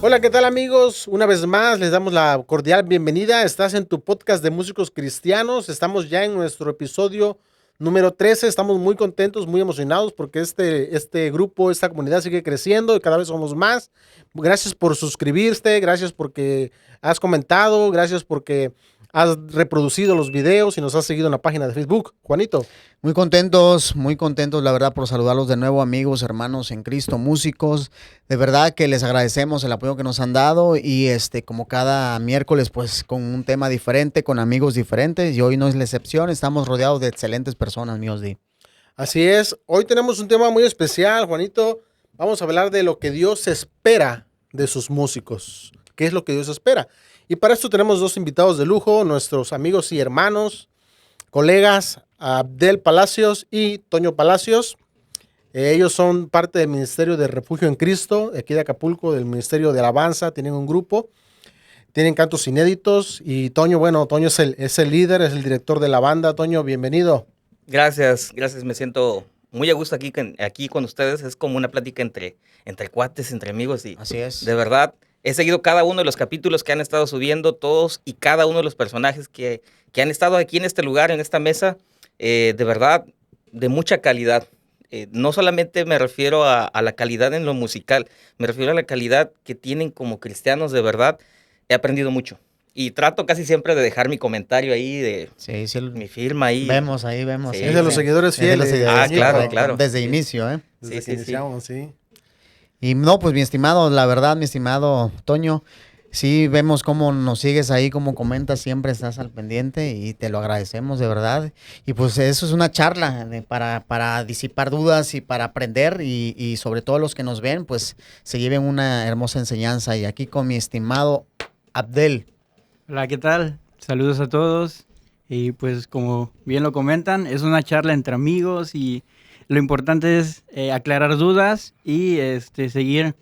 Hola, ¿qué tal amigos? Una vez más les damos la cordial bienvenida. Estás en tu podcast de músicos cristianos. Estamos ya en nuestro episodio número 13. Estamos muy contentos, muy emocionados porque este grupo, esta comunidad sigue creciendo y cada vez somos más. Gracias por suscribirte, gracias porque has comentado, gracias porque has reproducido los videos y nos has seguido en la página de Facebook. Juanito. Muy contentos, la verdad, por saludarlos de nuevo, amigos, hermanos en Cristo, músicos. De verdad que les agradecemos el apoyo que nos han dado y como cada miércoles, pues con un tema diferente, con amigos diferentes y hoy no es la excepción. Estamos rodeados de excelentes personas, míos Di. Así es, hoy tenemos un tema muy especial, Juanito. Vamos a hablar de lo que Dios espera de sus músicos. ¿Qué es lo que Dios espera? Y para esto tenemos dos invitados de lujo, nuestros amigos y hermanos, colegas, Abdel Palacios y Toño Palacios. Ellos son parte del Ministerio de Refugio en Cristo, de aquí de Acapulco, del Ministerio de Alabanza. Tienen un grupo, tienen cantos inéditos. Y Toño, bueno, Toño es el líder, es el director de la banda. Toño, bienvenido. Gracias. Me siento muy a gusto aquí con ustedes. Es como una plática entre cuates, entre amigos. Y así es. De verdad, he seguido cada uno de los capítulos que han estado subiendo, todos y cada uno de los personajes que han estado aquí en este lugar, en esta mesa. De verdad, de mucha calidad. No solamente me refiero a la calidad en lo musical, me refiero a la calidad que tienen como cristianos. De verdad, he aprendido mucho. Y trato casi siempre de dejar mi comentario ahí, mi firma ahí. Vemos. Sí, es de los seguidores fieles. Claro. Desde inicio, ¿eh? Desde que iniciamos, sí. Y no, pues mi estimado, la verdad, mi estimado Toño, sí vemos cómo nos sigues ahí, como comentas, siempre estás al pendiente y te lo agradecemos de verdad. Y pues eso es una charla para disipar dudas y para aprender y sobre todo los que nos ven, pues se lleven una hermosa enseñanza. Y aquí con mi estimado Abdel. Hola, ¿qué tal? Saludos a todos. Y pues como bien lo comentan, es una charla entre amigos y lo importante es aclarar dudas y seguir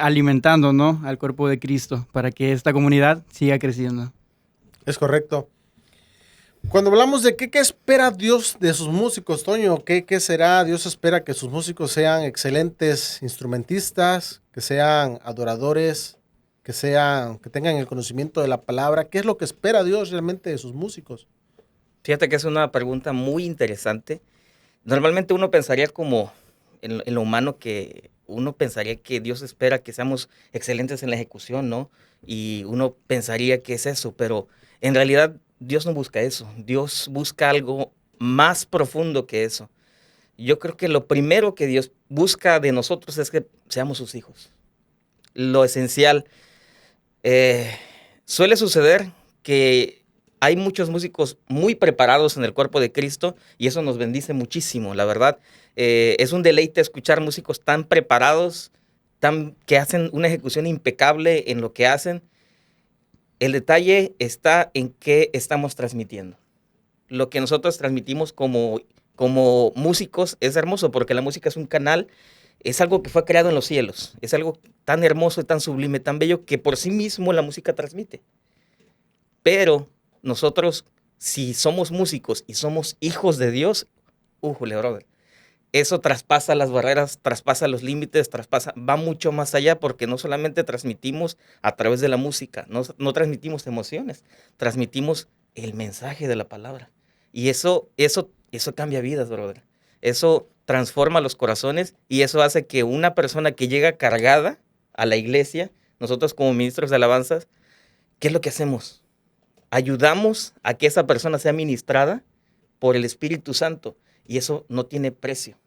alimentando, ¿no?, al cuerpo de Cristo para que esta comunidad siga creciendo. Es correcto. Cuando hablamos de qué espera Dios de sus músicos, Toño, ¿qué será? Dios espera que sus músicos sean excelentes instrumentistas, que sean adoradores, que tengan el conocimiento de la palabra. ¿Qué es lo que espera Dios realmente de sus músicos? Fíjate que es una pregunta muy interesante. Normalmente uno pensaría como en lo humano, que uno pensaría que Dios espera que seamos excelentes en la ejecución, ¿no? Y uno pensaría que es eso, pero en realidad Dios no busca eso. Dios busca algo más profundo que eso. Yo creo que lo primero que Dios busca de nosotros es que seamos sus hijos. Lo esencial. Suele suceder que hay muchos músicos muy preparados en el cuerpo de Cristo y eso nos bendice muchísimo, la verdad. Es un deleite escuchar músicos tan preparados, que hacen una ejecución impecable en lo que hacen. El detalle está en qué estamos transmitiendo. Lo que nosotros transmitimos como músicos es hermoso, porque la música es un canal. Es algo que fue creado en los cielos. Es algo tan hermoso, tan sublime, tan bello, que por sí mismo la música transmite. Pero nosotros, si somos músicos y somos hijos de Dios, brother, eso traspasa las barreras, traspasa los límites, va mucho más allá, porque no solamente transmitimos a través de la música, no transmitimos emociones, transmitimos el mensaje de la palabra. Y eso cambia vidas, brother. Eso transforma los corazones y eso hace que una persona que llega cargada a la iglesia, nosotros como ministros de alabanzas, ¿qué es lo que hacemos? Ayudamos a que esa persona sea ministrada por el Espíritu Santo y eso no tiene precio.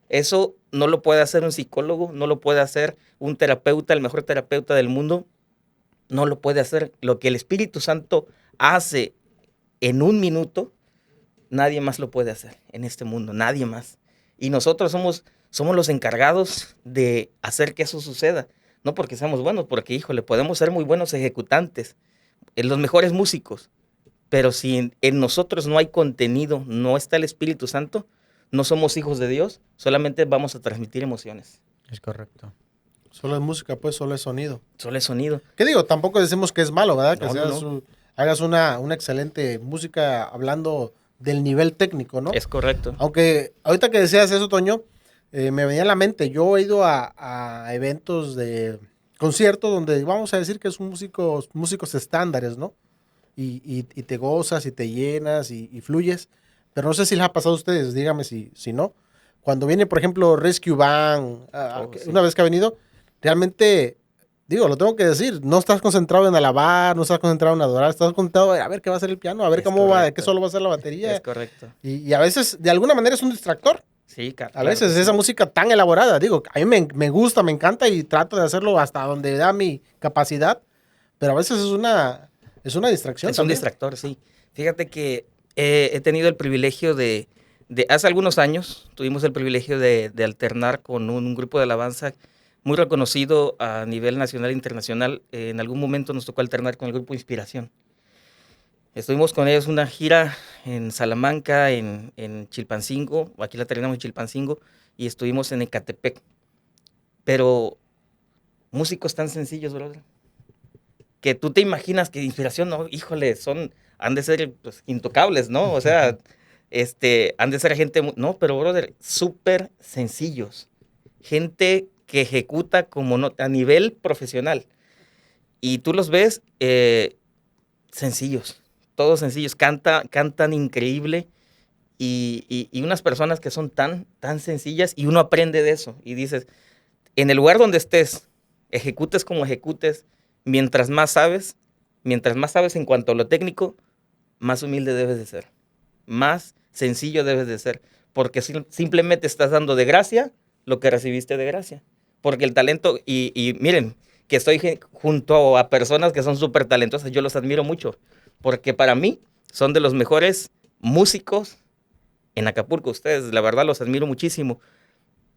Eso no lo puede hacer un psicólogo, no lo puede hacer un terapeuta, el mejor terapeuta del mundo, no lo puede hacer. Lo que el Espíritu Santo hace en un minuto, nadie más lo puede hacer en este mundo, nadie más. Y nosotros somos los encargados de hacer que eso suceda. No porque seamos buenos, porque, podemos ser muy buenos ejecutantes, los mejores músicos. Pero si en nosotros no hay contenido, no está el Espíritu Santo, no somos hijos de Dios, solamente vamos a transmitir emociones. Es correcto. Solo es música, pues, solo es sonido. Solo es sonido. ¿Qué digo? Tampoco decimos que es malo, ¿verdad? Que No. Hagas una excelente música hablando del nivel técnico, ¿no? Es correcto. Aunque ahorita que decías eso, Toño, me venía a la mente, yo he ido a eventos de concierto donde vamos a decir que son músicos estándares, ¿no? Y te gozas y te llenas y fluyes. Pero no sé si les ha pasado a ustedes, dígame si no. Cuando viene, por ejemplo, Rescue Band, Sí. una vez que ha venido, realmente, digo, lo tengo que decir, no estás concentrado en alabar, no estás concentrado en adorar, estás concentrado en a ver qué va a hacer el piano, a ver Es cómo va, qué correcto. solo va a hacer la Es batería. correcto. Y a veces, de alguna manera, es un distractor. Sí, A claro veces que esa sí. música tan elaborada, digo, a mí me gusta, me encanta y trato de hacerlo hasta donde da mi capacidad, pero a veces es una distracción Es un también. distractor, sí. Fíjate que he tenido el privilegio hace algunos años, tuvimos el privilegio de alternar con un grupo de alabanza muy reconocido a nivel nacional e internacional. En algún momento nos tocó alternar con el grupo Inspiración. Estuvimos con ellos una gira en Salamanca, en Chilpancingo, o aquí la terminamos en Chilpancingo, y estuvimos en Ecatepec. Pero músicos tan sencillos, brother, que tú te imaginas que Inspiración, no, híjole, han de ser pues, intocables, ¿no? O sea, han de ser gente, no, pero brother, súper sencillos. Gente que ejecuta como no, a nivel profesional. Y tú los ves sencillos, todos sencillos, cantan increíble y unas personas que son tan sencillas y uno aprende de eso y dices, en el lugar donde estés, ejecutes como ejecutes, mientras más sabes en cuanto a lo técnico, más humilde debes de ser, más sencillo debes de ser, porque simplemente estás dando de gracia lo que recibiste de gracia. Porque el talento, y miren, que estoy junto a personas que son súper talentosas, yo los admiro mucho, porque para mí son de los mejores músicos en Acapulco. Ustedes, la verdad, los admiro muchísimo.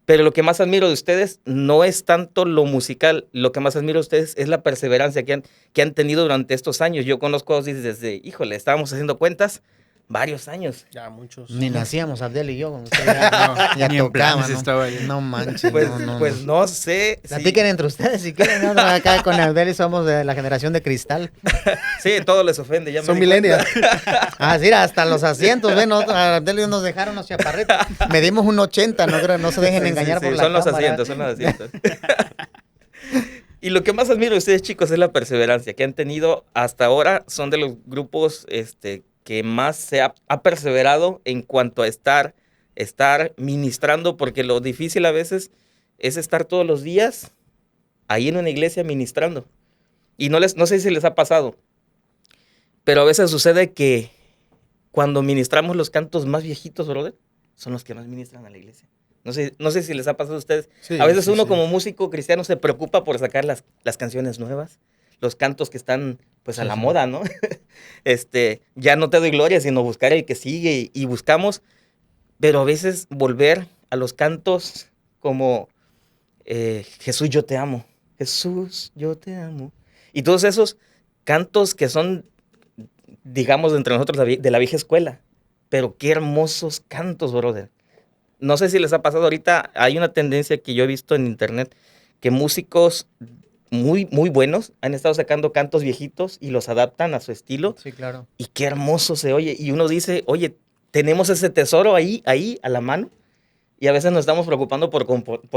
Pero lo que más admiro de ustedes no es tanto lo musical, lo que más admiro de ustedes es la perseverancia que han tenido durante estos años. Yo conozco desde, híjole, estábamos haciendo cuentas, varios años. Ya, muchos. Ni nacíamos, Abdel y yo, con usted ya, ya Ni en tocaba, planes ¿no? estaba yo. No manches, Pues no. no sé. Platiquen entre ustedes si quieren, ¿no? Acá con Abdel y somos de la generación de cristal. Sí, todo les ofende. Ya me Son di cuenta. millennials. Ah, sí, hasta los asientos, ven, a Abdel y yo nos dejaron los chaparritos. Medimos un 80, no se dejen Sí, engañar sí, por sí, la son los cámara. asientos, son los asientos. Y lo que más admiro de ustedes, chicos, es la perseverancia que han tenido hasta ahora. Son de los grupos que más se ha perseverado en cuanto a estar ministrando, porque lo difícil a veces es estar todos los días ahí en una iglesia ministrando. Y no sé si les ha pasado, pero a veces sucede que cuando ministramos los cantos más viejitos, brother, son los que más ministran a la iglesia. No sé si les ha pasado a ustedes. Sí, A veces sí, uno sí. como músico cristiano se preocupa por sacar las canciones nuevas, los cantos que están pues a Sí, la sí. moda, ¿no? Ya no te doy gloria, sino buscar el que sigue y buscamos, pero a veces volver a los cantos como Jesús, yo te amo. Jesús, yo te amo. Y todos esos cantos que son, digamos, de entre nosotros de la vieja escuela. Pero qué hermosos cantos, brother. No sé si les ha pasado ahorita, hay una tendencia que yo he visto en internet, que músicos muy, muy buenos han estado sacando cantos viejitos y los adaptan a su estilo. Sí, claro. Y qué hermoso se oye. Y uno dice, oye, tenemos ese tesoro ahí, a la mano. Y a veces nos estamos preocupando por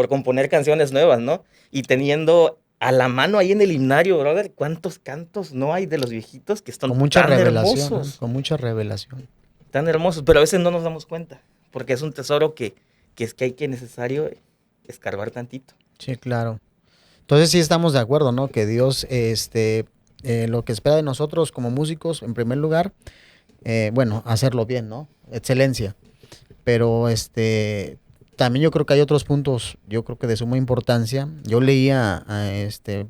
componer canciones nuevas, ¿no? Y teniendo a la mano ahí en el himnario, brother, ¿cuántos cantos no hay de los viejitos que están Con mucha tan revelación, hermosos? con mucha revelación. Tan hermosos, pero a veces no nos damos cuenta, porque es un tesoro que hay que necesario escarbar tantito. Sí, claro. Entonces sí estamos de acuerdo, ¿no? Que Dios, lo que espera de nosotros como músicos, en primer lugar, bueno, hacerlo bien, ¿no? Excelencia. Pero también yo creo que hay otros puntos, yo creo que de suma importancia. Yo leía,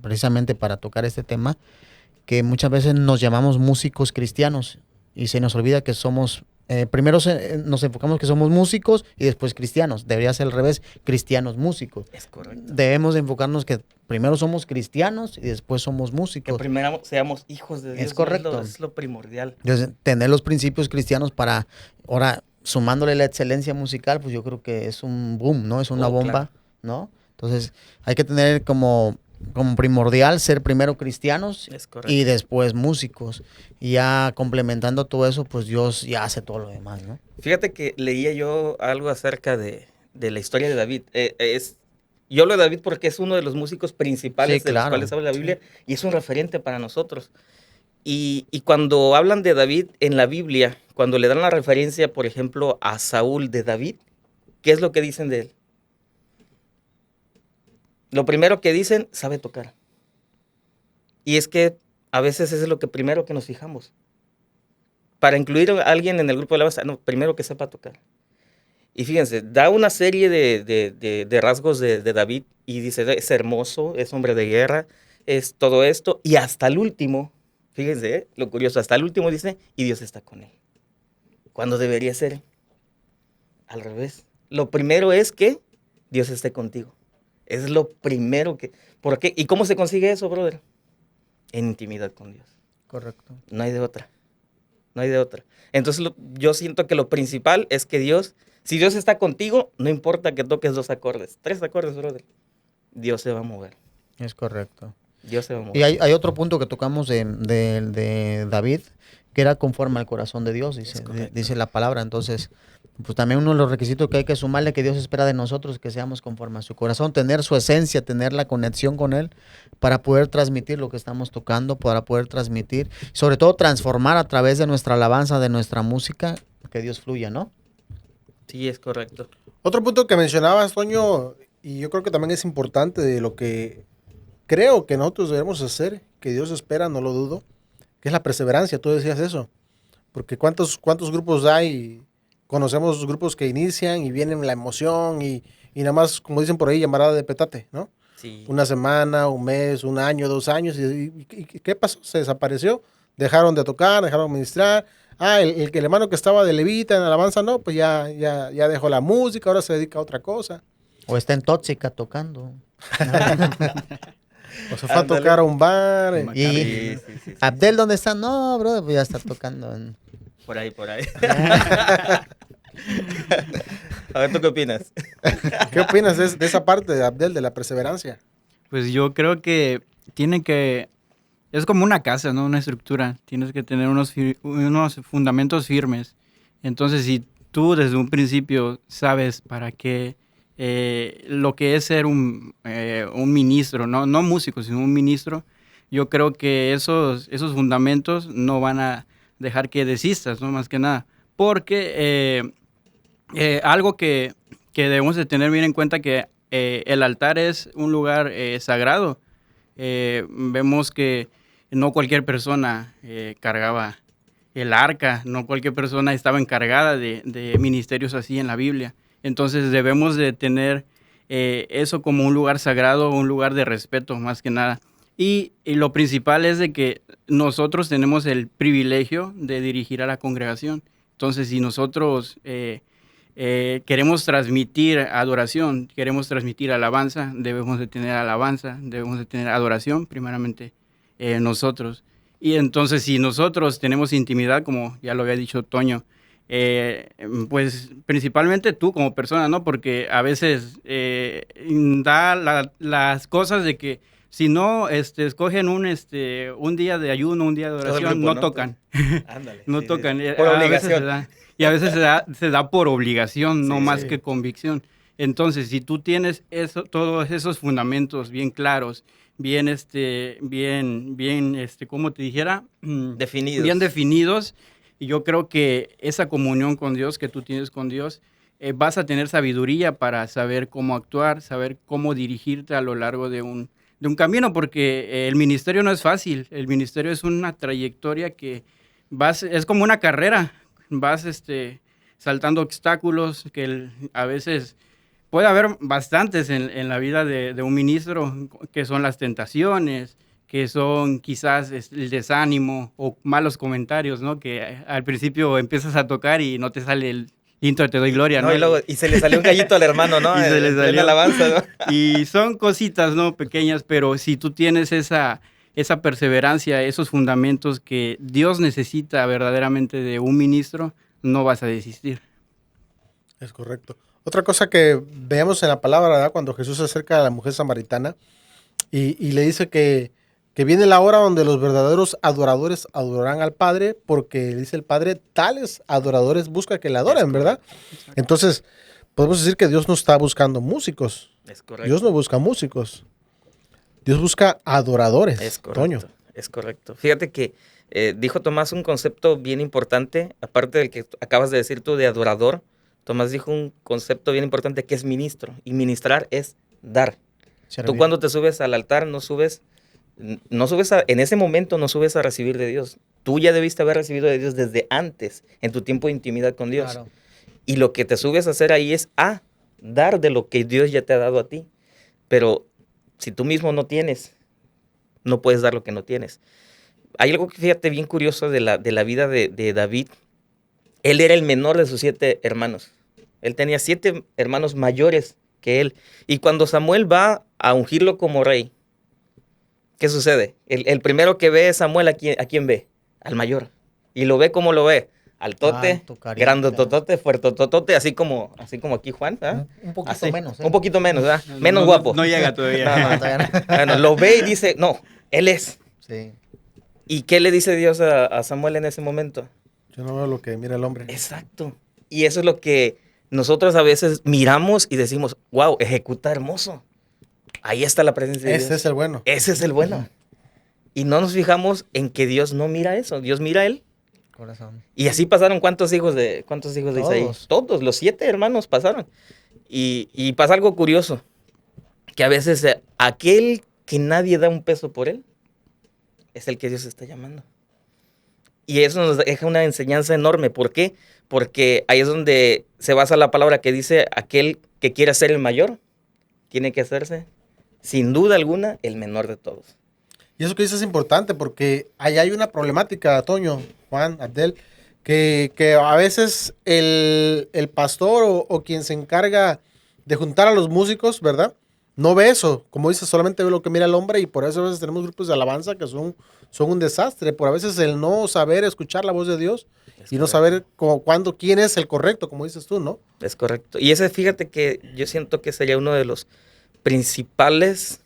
precisamente para tocar este tema, que muchas veces nos llamamos músicos cristianos y se nos olvida que somos, primero nos enfocamos que somos músicos y después cristianos. Debería ser al revés, cristianos músicos. Es correcto. Debemos de enfocarnos que primero somos cristianos y después somos Que músicos. primero seamos hijos de Dios. Es correcto. Es lo primordial. Entonces, tener los principios cristianos para, ahora, sumándole la excelencia musical, pues yo creo que es un boom, ¿no? Es una bomba, Claro. ¿no? Entonces, hay que tener como primordial ser primero cristianos Es correcto. y después músicos. Y ya complementando todo eso, pues Dios ya hace todo lo demás, ¿no? Fíjate que leía yo algo acerca de la historia de David. Yo hablo de David porque es uno de los músicos principales Sí, de los claro. cuales habla la Biblia y es un referente para nosotros. Y cuando hablan de David en la Biblia, cuando le dan la referencia, por ejemplo, a Saúl de David, ¿qué es lo que dicen de él? Lo primero que dicen, sabe tocar. Y es que a veces es lo que primero que nos fijamos. Para incluir a alguien en el grupo de alabanza, no, primero que sepa tocar. Y fíjense, da una serie de rasgos de David y dice, es hermoso, es hombre de guerra, es todo esto. Y hasta el último, fíjense, lo curioso, hasta el último dice, y Dios está con él. Cuando debería ser al revés. Lo primero es que Dios esté contigo. Es lo primero que... ¿Por qué? ¿Y cómo se consigue eso, brother? En intimidad con Dios. Correcto. No hay de otra. No hay de otra. Entonces yo siento que lo principal es que Dios, si Dios está contigo, no importa que toques 2 acordes, 3 acordes, brother. Dios se va a mover. Es correcto. Dios se va a mover. Y hay otro punto que tocamos de David, que era conforme al corazón de Dios, dice la palabra. Entonces, pues también uno de los requisitos que hay que sumarle que Dios espera de nosotros, que seamos conforme a su corazón, tener su esencia, tener la conexión con Él, para poder transmitir lo que estamos tocando, para poder transmitir, sobre todo transformar a través de nuestra alabanza, de nuestra música, que Dios fluya, ¿no? Sí, es correcto. Otro punto que mencionabas, Toño, y yo creo que también es importante de lo que creo que nosotros debemos hacer, que Dios espera, no lo dudo, que es la perseverancia. Tú decías eso. Porque cuántos grupos hay, conocemos grupos que inician y vienen la emoción y nada más, como dicen por ahí, llamarada de petate, ¿no? Sí. Una semana, un mes, un año, 2 años, y ¿qué pasó? Se desapareció, dejaron de tocar, dejaron de ministrar. El hermano que estaba de levita en alabanza, no, pues ya dejó la música, ahora se dedica a otra cosa. O está en tóxica tocando. O se fue a tocar a un bar. Y Sí. Abdel, ¿dónde está? No, bro, pues ya está tocando. Por ahí. A ver, ¿tú qué opinas? ¿Qué opinas de esa parte de Abdel, de la perseverancia? Pues yo creo que es como una casa, ¿no? Una estructura. Tienes que tener unos fundamentos firmes. Entonces, si tú desde un principio sabes para qué, lo que es ser un ministro, no músico, sino un ministro, yo creo que esos fundamentos no van a dejar que desistas, ¿no? Más que nada. Porque algo que debemos de tener bien en cuenta que el altar es un lugar sagrado. Vemos que no cualquier persona cargaba el arca, no cualquier persona estaba encargada de ministerios así en la Biblia. Entonces debemos de tener eso como un lugar sagrado, un lugar de respeto más que nada. Y lo principal es de que nosotros tenemos el privilegio de dirigir a la congregación. Entonces, si nosotros queremos transmitir adoración, queremos transmitir alabanza, debemos de tener adoración, primeramente nosotros. Y entonces, si nosotros tenemos intimidad, como ya lo había dicho Toño, pues principalmente tú como persona, ¿no? Porque a veces da las cosas de que si no escogen un día de ayuno, un día de oración, grupo, no tocan. Ándale. No Sí, tocan. sí. Por obligación. Y a veces se da por obligación, no más sí. que convicción. Entonces, si tú tienes todos esos fundamentos bien claros, bien, ¿cómo te dijera? Definidos. Bien definidos, y yo creo que esa comunión con Dios que tú tienes con Dios, vas a tener sabiduría para saber cómo actuar, saber cómo dirigirte a lo largo de un camino, porque el ministerio no es fácil. El ministerio es una trayectoria que es como una carrera. Vas saltando obstáculos que a veces puede haber bastantes en la vida de un ministro, que son las tentaciones, que son quizás el desánimo o malos comentarios, ¿no? Que al principio empiezas a tocar y no te sale el intro, te doy gloria, ¿no? Y se le salió un gallito al hermano, ¿no? Y se le salió. En alabanza, ¿no? Y son cositas, ¿no? Pequeñas, pero si tú tienes esa perseverancia, esos fundamentos que Dios necesita verdaderamente de un ministro, no vas a desistir. Es correcto. Otra cosa que veamos en la palabra, ¿verdad? Cuando Jesús se acerca a la mujer samaritana y le dice que viene la hora donde los verdaderos adoradores adorarán al Padre, porque dice el Padre, tales adoradores busca que le adoren, ¿verdad? Entonces, podemos decir que Dios no está buscando músicos, Es correcto. Dios no busca músicos. Dios busca adoradores. Es correcto. Toño. Es correcto. Fíjate que dijo Tomás un concepto bien importante, aparte del que acabas de decir tú de adorador. Tomás dijo un concepto bien importante que es ministro. Y ministrar es dar. Tú cuando te subes al altar no subes en ese momento no subes a recibir de Dios. Tú ya debiste haber recibido de Dios desde antes, en tu tiempo de intimidad con Dios. Claro. Y lo que te subes a hacer ahí es a dar de lo que Dios ya te ha dado a ti. Pero si tú mismo no tienes, no puedes dar lo que no tienes. Hay algo que fíjate bien curioso de la vida de David. Él era el menor de sus 7 hermanos. Él tenía 7 hermanos mayores que él. Y cuando Samuel va a ungirlo como rey, ¿qué sucede? El primero que ve Samuel, ¿a quién ve? Al mayor. Y lo ve como lo ve. Altote, Alto, carita. grandototote, fuertototote, así como aquí Juan, ¿verdad? Un poquito Así, menos. un poquito menos, ¿verdad? Menos No, guapo. No llega todavía. No, Todavía no. Bueno, lo ve y dice, no, él es. Sí. ¿Y qué le dice Dios a Samuel en ese momento? Yo no veo lo que mira el hombre. Exacto. Y eso es lo que nosotros a veces miramos y decimos, wow, ejecuta hermoso. Ahí está la presencia de Dios. Ese es el bueno. Ese es el bueno. Y no nos fijamos en que Dios no mira eso, Dios mira a él. Corazón. Y así pasaron ¿cuántos hijos de Isaí? Todos. Todos, los 7 hermanos pasaron. Y pasa algo curioso, que a veces aquel que nadie da un peso por él, es el que Dios está llamando. Y eso nos deja una enseñanza enorme. ¿Por qué? Porque ahí es donde se basa la palabra que dice, aquel que quiera ser el mayor, tiene que hacerse, sin duda alguna, el menor de todos. Y eso que dices es importante porque allá hay una problemática, Toño, Juan, Abdel, que a veces el pastor o quien se encarga de juntar a los músicos, ¿verdad? No ve eso, como dices, solamente ve lo que mira el hombre y por eso a veces tenemos grupos de alabanza que son un desastre, por a veces el no saber escuchar la voz de Dios y no saber quién es el correcto, como dices tú, ¿no? Es correcto. Y ese, fíjate que yo siento que sería uno de los principales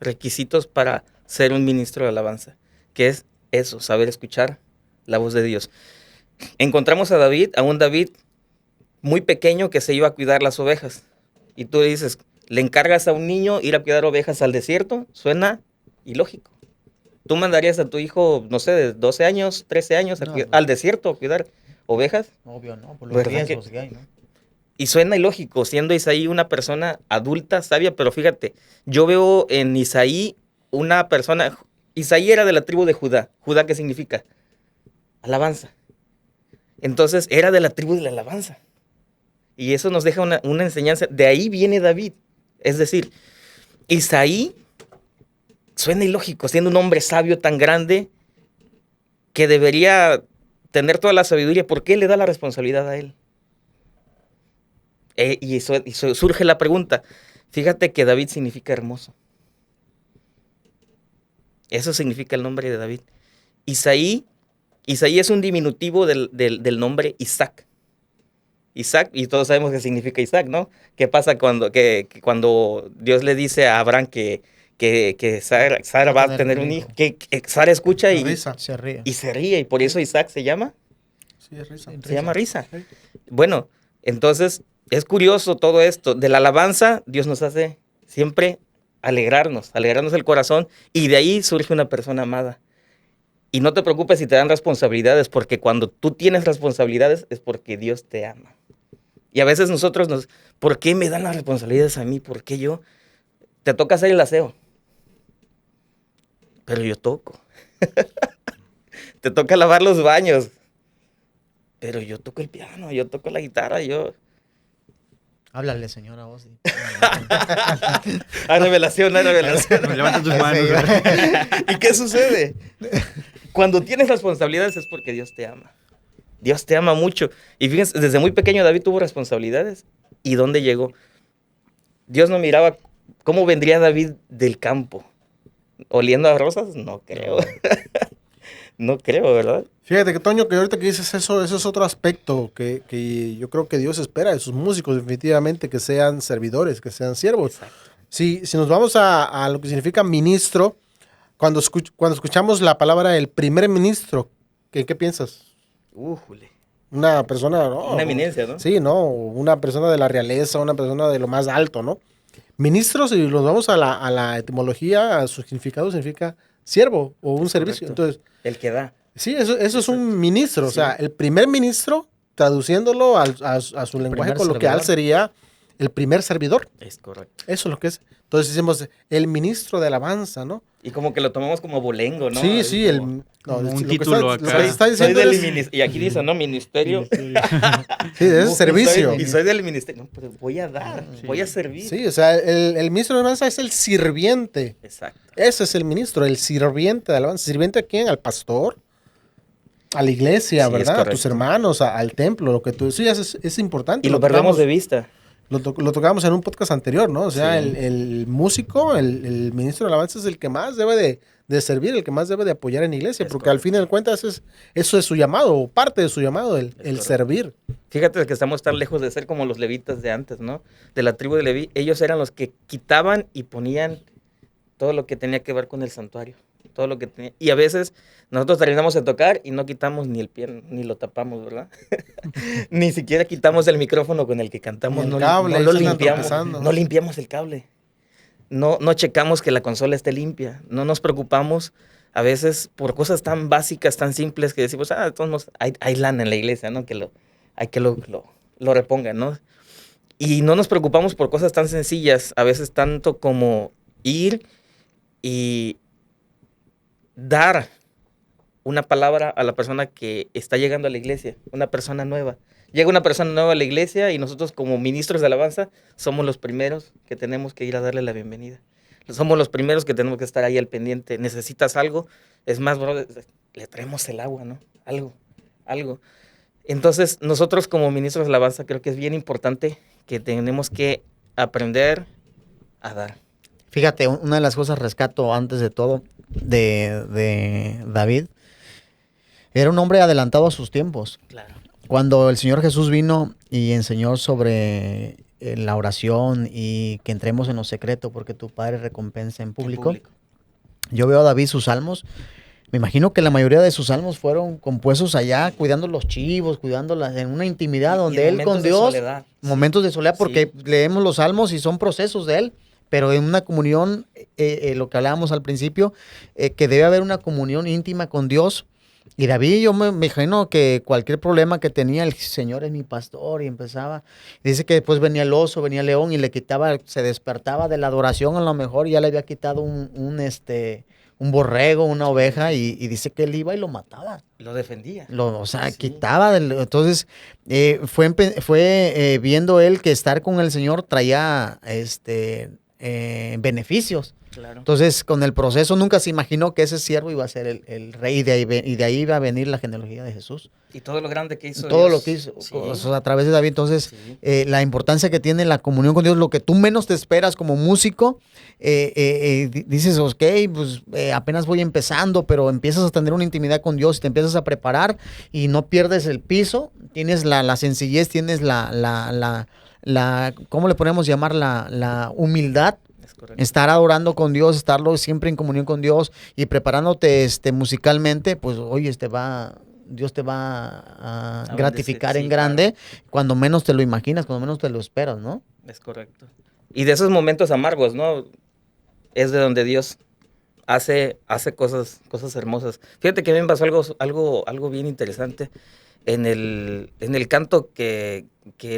requisitos para ser un ministro de alabanza, que es eso, saber escuchar la voz de Dios. Encontramos a un David muy pequeño que se iba a cuidar las ovejas. Y tú dices, le encargas a un niño ir a cuidar ovejas al desierto, suena ilógico. ¿Tú mandarías a tu hijo, no sé, de 12 años, 13 años al desierto a cuidar ovejas? Obvio, ¿no? Por los ¿Verdad riesgos que hay, ¿no? Y suena ilógico, siendo Isaí una persona adulta, sabia, pero fíjate, yo veo en Isaí una persona, Isaí era de la tribu de Judá. ¿Judá qué significa? Alabanza. Entonces era de la tribu de la alabanza. Y eso nos deja una enseñanza. De ahí viene David. Es decir, Isaí suena ilógico, siendo un hombre sabio tan grande que debería tener toda la sabiduría. ¿Por qué le da la responsabilidad a él? Y surge la pregunta. Fíjate que David significa hermoso. Eso significa el nombre de David. Isaí es un diminutivo del nombre Isaac. Isaac, y todos sabemos qué significa Isaac, ¿no? ¿Qué pasa cuando Dios le dice a Abraham que Sara va a tener un hijo? Que Sara escucha Se ríe. y se ríe, y por eso Isaac se llama Sí, es risa. Se llama risa. Sí. Bueno, entonces es curioso todo esto. De la alabanza, Dios nos hace siempre alegrarnos el corazón, y de ahí surge una persona amada. Y no te preocupes si te dan responsabilidades, porque cuando tú tienes responsabilidades es porque Dios te ama. Y a veces nosotros ¿por qué me dan las responsabilidades a mí? ¿Por qué yo? Te toca hacer el aseo. Pero yo toco. Te toca lavar los baños. Pero yo toco el piano, yo toco la guitarra, yo... Háblale, señora Ozzy. Hay revelación. Levanta tus manos. ¿Y qué sucede? Cuando tienes responsabilidades es porque Dios te ama. Dios te ama mucho. Y fíjense, desde muy pequeño David tuvo responsabilidades. ¿Y dónde llegó? Dios no miraba cómo vendría David del campo. ¿Oliendo a rosas? No creo. No creo, ¿verdad? Fíjate que, Toño, que ahorita que dices eso es otro aspecto que yo creo que Dios espera de sus músicos, definitivamente, que sean servidores, que sean siervos. Exacto. Si nos vamos a lo que significa ministro, cuando escuchamos la palabra el primer ministro, ¿qué piensas? Újule. Una persona, ¿no? Una eminencia, ¿no? Sí, ¿no? Una persona de la realeza, una persona de lo más alto, ¿no? Ministro, si nos vamos a la etimología, a su significado significa siervo o un servicio. correcto. Entonces, El que da. sí, eso es un ministro. O Sí. sea, el primer ministro, traduciéndolo a su lenguaje primer coloquial, servidor. sería el primer servidor. Es correcto. Eso es lo que es. Entonces decimos el ministro de alabanza, ¿no? Y como que lo tomamos como abolengo, ¿no? Sí, Así sí, el... como, No, como un lo que título está, lo acá. que está soy diciendo del es... y aquí dice, ¿no? Ministerio. Sí, es Y servicio. soy del ministerio. No, pues voy a dar, voy a servir. Sí, o sea, el ministro de alabanza es el sirviente. Exacto. Ese es el ministro, el sirviente de alabanza. ¿Sirviente a quién? ¿Al pastor? A la iglesia, Sí, es ¿verdad? A tus correcto. hermanos, al templo, lo que tú decías es importante. Y lo perdemos tocamos- de vista. Lo tocábamos en un podcast anterior, ¿no? O sea, Sí. el músico, el ministro de alabanza es el que más debe de servir, el que más debe de apoyar en la iglesia, Es porque al fin y al cuentas eso es su llamado, o parte de su llamado, el correcto. servir. Fíjate que estamos tan lejos de ser como los levitas de antes, ¿no? De la tribu de Leví. Ellos eran los que quitaban y ponían todo lo que tenía que ver con el santuario. Todo lo que tenía. Y a veces nosotros terminamos de tocar y no quitamos ni el pie, ni lo tapamos, ¿verdad? Ni siquiera quitamos el micrófono con el que cantamos. Ni el No, cable, no ahí lo se andan limpiamos. tropezando. No limpiamos el cable. No checamos que la consola esté limpia. No nos preocupamos a veces por cosas tan básicas, tan simples que decimos, de todos modos, hay lana en la iglesia, ¿no? Hay que lo repongan, ¿no? Y no nos preocupamos por cosas tan sencillas, a veces tanto como ir y dar una palabra a la persona que está llegando a la iglesia, una persona nueva. Llega una persona nueva a la iglesia y nosotros como ministros de alabanza somos los primeros que tenemos que ir a darle la bienvenida. Somos los primeros que tenemos que estar ahí al pendiente. ¿Necesitas algo? Es más, bro, le traemos el agua, ¿no? Algo. Entonces, nosotros como ministros de alabanza creo que es bien importante que tenemos que aprender a dar. Fíjate, una de las cosas rescato antes de todo de David, era un hombre adelantado a sus tiempos. Claro. Cuando el Señor Jesús vino y enseñó sobre la oración y que entremos en lo secreto porque tu Padre recompensa en público, yo veo a David sus salmos. Me imagino que la mayoría de sus salmos fueron compuestos allá, cuidando los chivos, cuidándolas en una intimidad donde él con Dios, momentos de soledad, porque leemos los salmos y son procesos de él, pero en una comunión, lo que hablábamos al principio, que debe haber una comunión íntima con Dios. Y David, yo me imagino que cualquier problema que tenía, el Señor es mi pastor, y empezaba. Dice que después venía el oso, venía el león y le quitaba, se despertaba de la adoración a lo mejor, y ya le había quitado un borrego, una oveja, y dice que él iba y lo mataba. Lo defendía. O sea, Sí. quitaba. Entonces, fue viendo él que estar con el Señor traía beneficios. Claro. Entonces, con el proceso nunca se imaginó que ese siervo iba a ser el rey, y de ahí iba a venir la genealogía de Jesús. Y todo lo grande que hizo Todo Dios. lo que hizo, Sí. o sea, a través de David. Entonces, Sí. la importancia que tiene la comunión con Dios, lo que tú menos te esperas como músico, dices, ok, pues apenas voy empezando, pero empiezas a tener una intimidad con Dios y te empiezas a preparar y no pierdes el piso, tienes la sencillez, tienes ¿cómo le podemos llamar? La humildad. Es correcto. Estar adorando con Dios, estarlo siempre en comunión con Dios y preparándote musicalmente, pues oye, Dios te va a bendecir, gratificar sí, en grande cuando menos te lo imaginas, cuando menos te lo esperas, ¿no? Es correcto. Y de esos momentos amargos, ¿no? Es de donde Dios hace cosas hermosas. Fíjate que a mí me pasó algo bien interesante en el canto que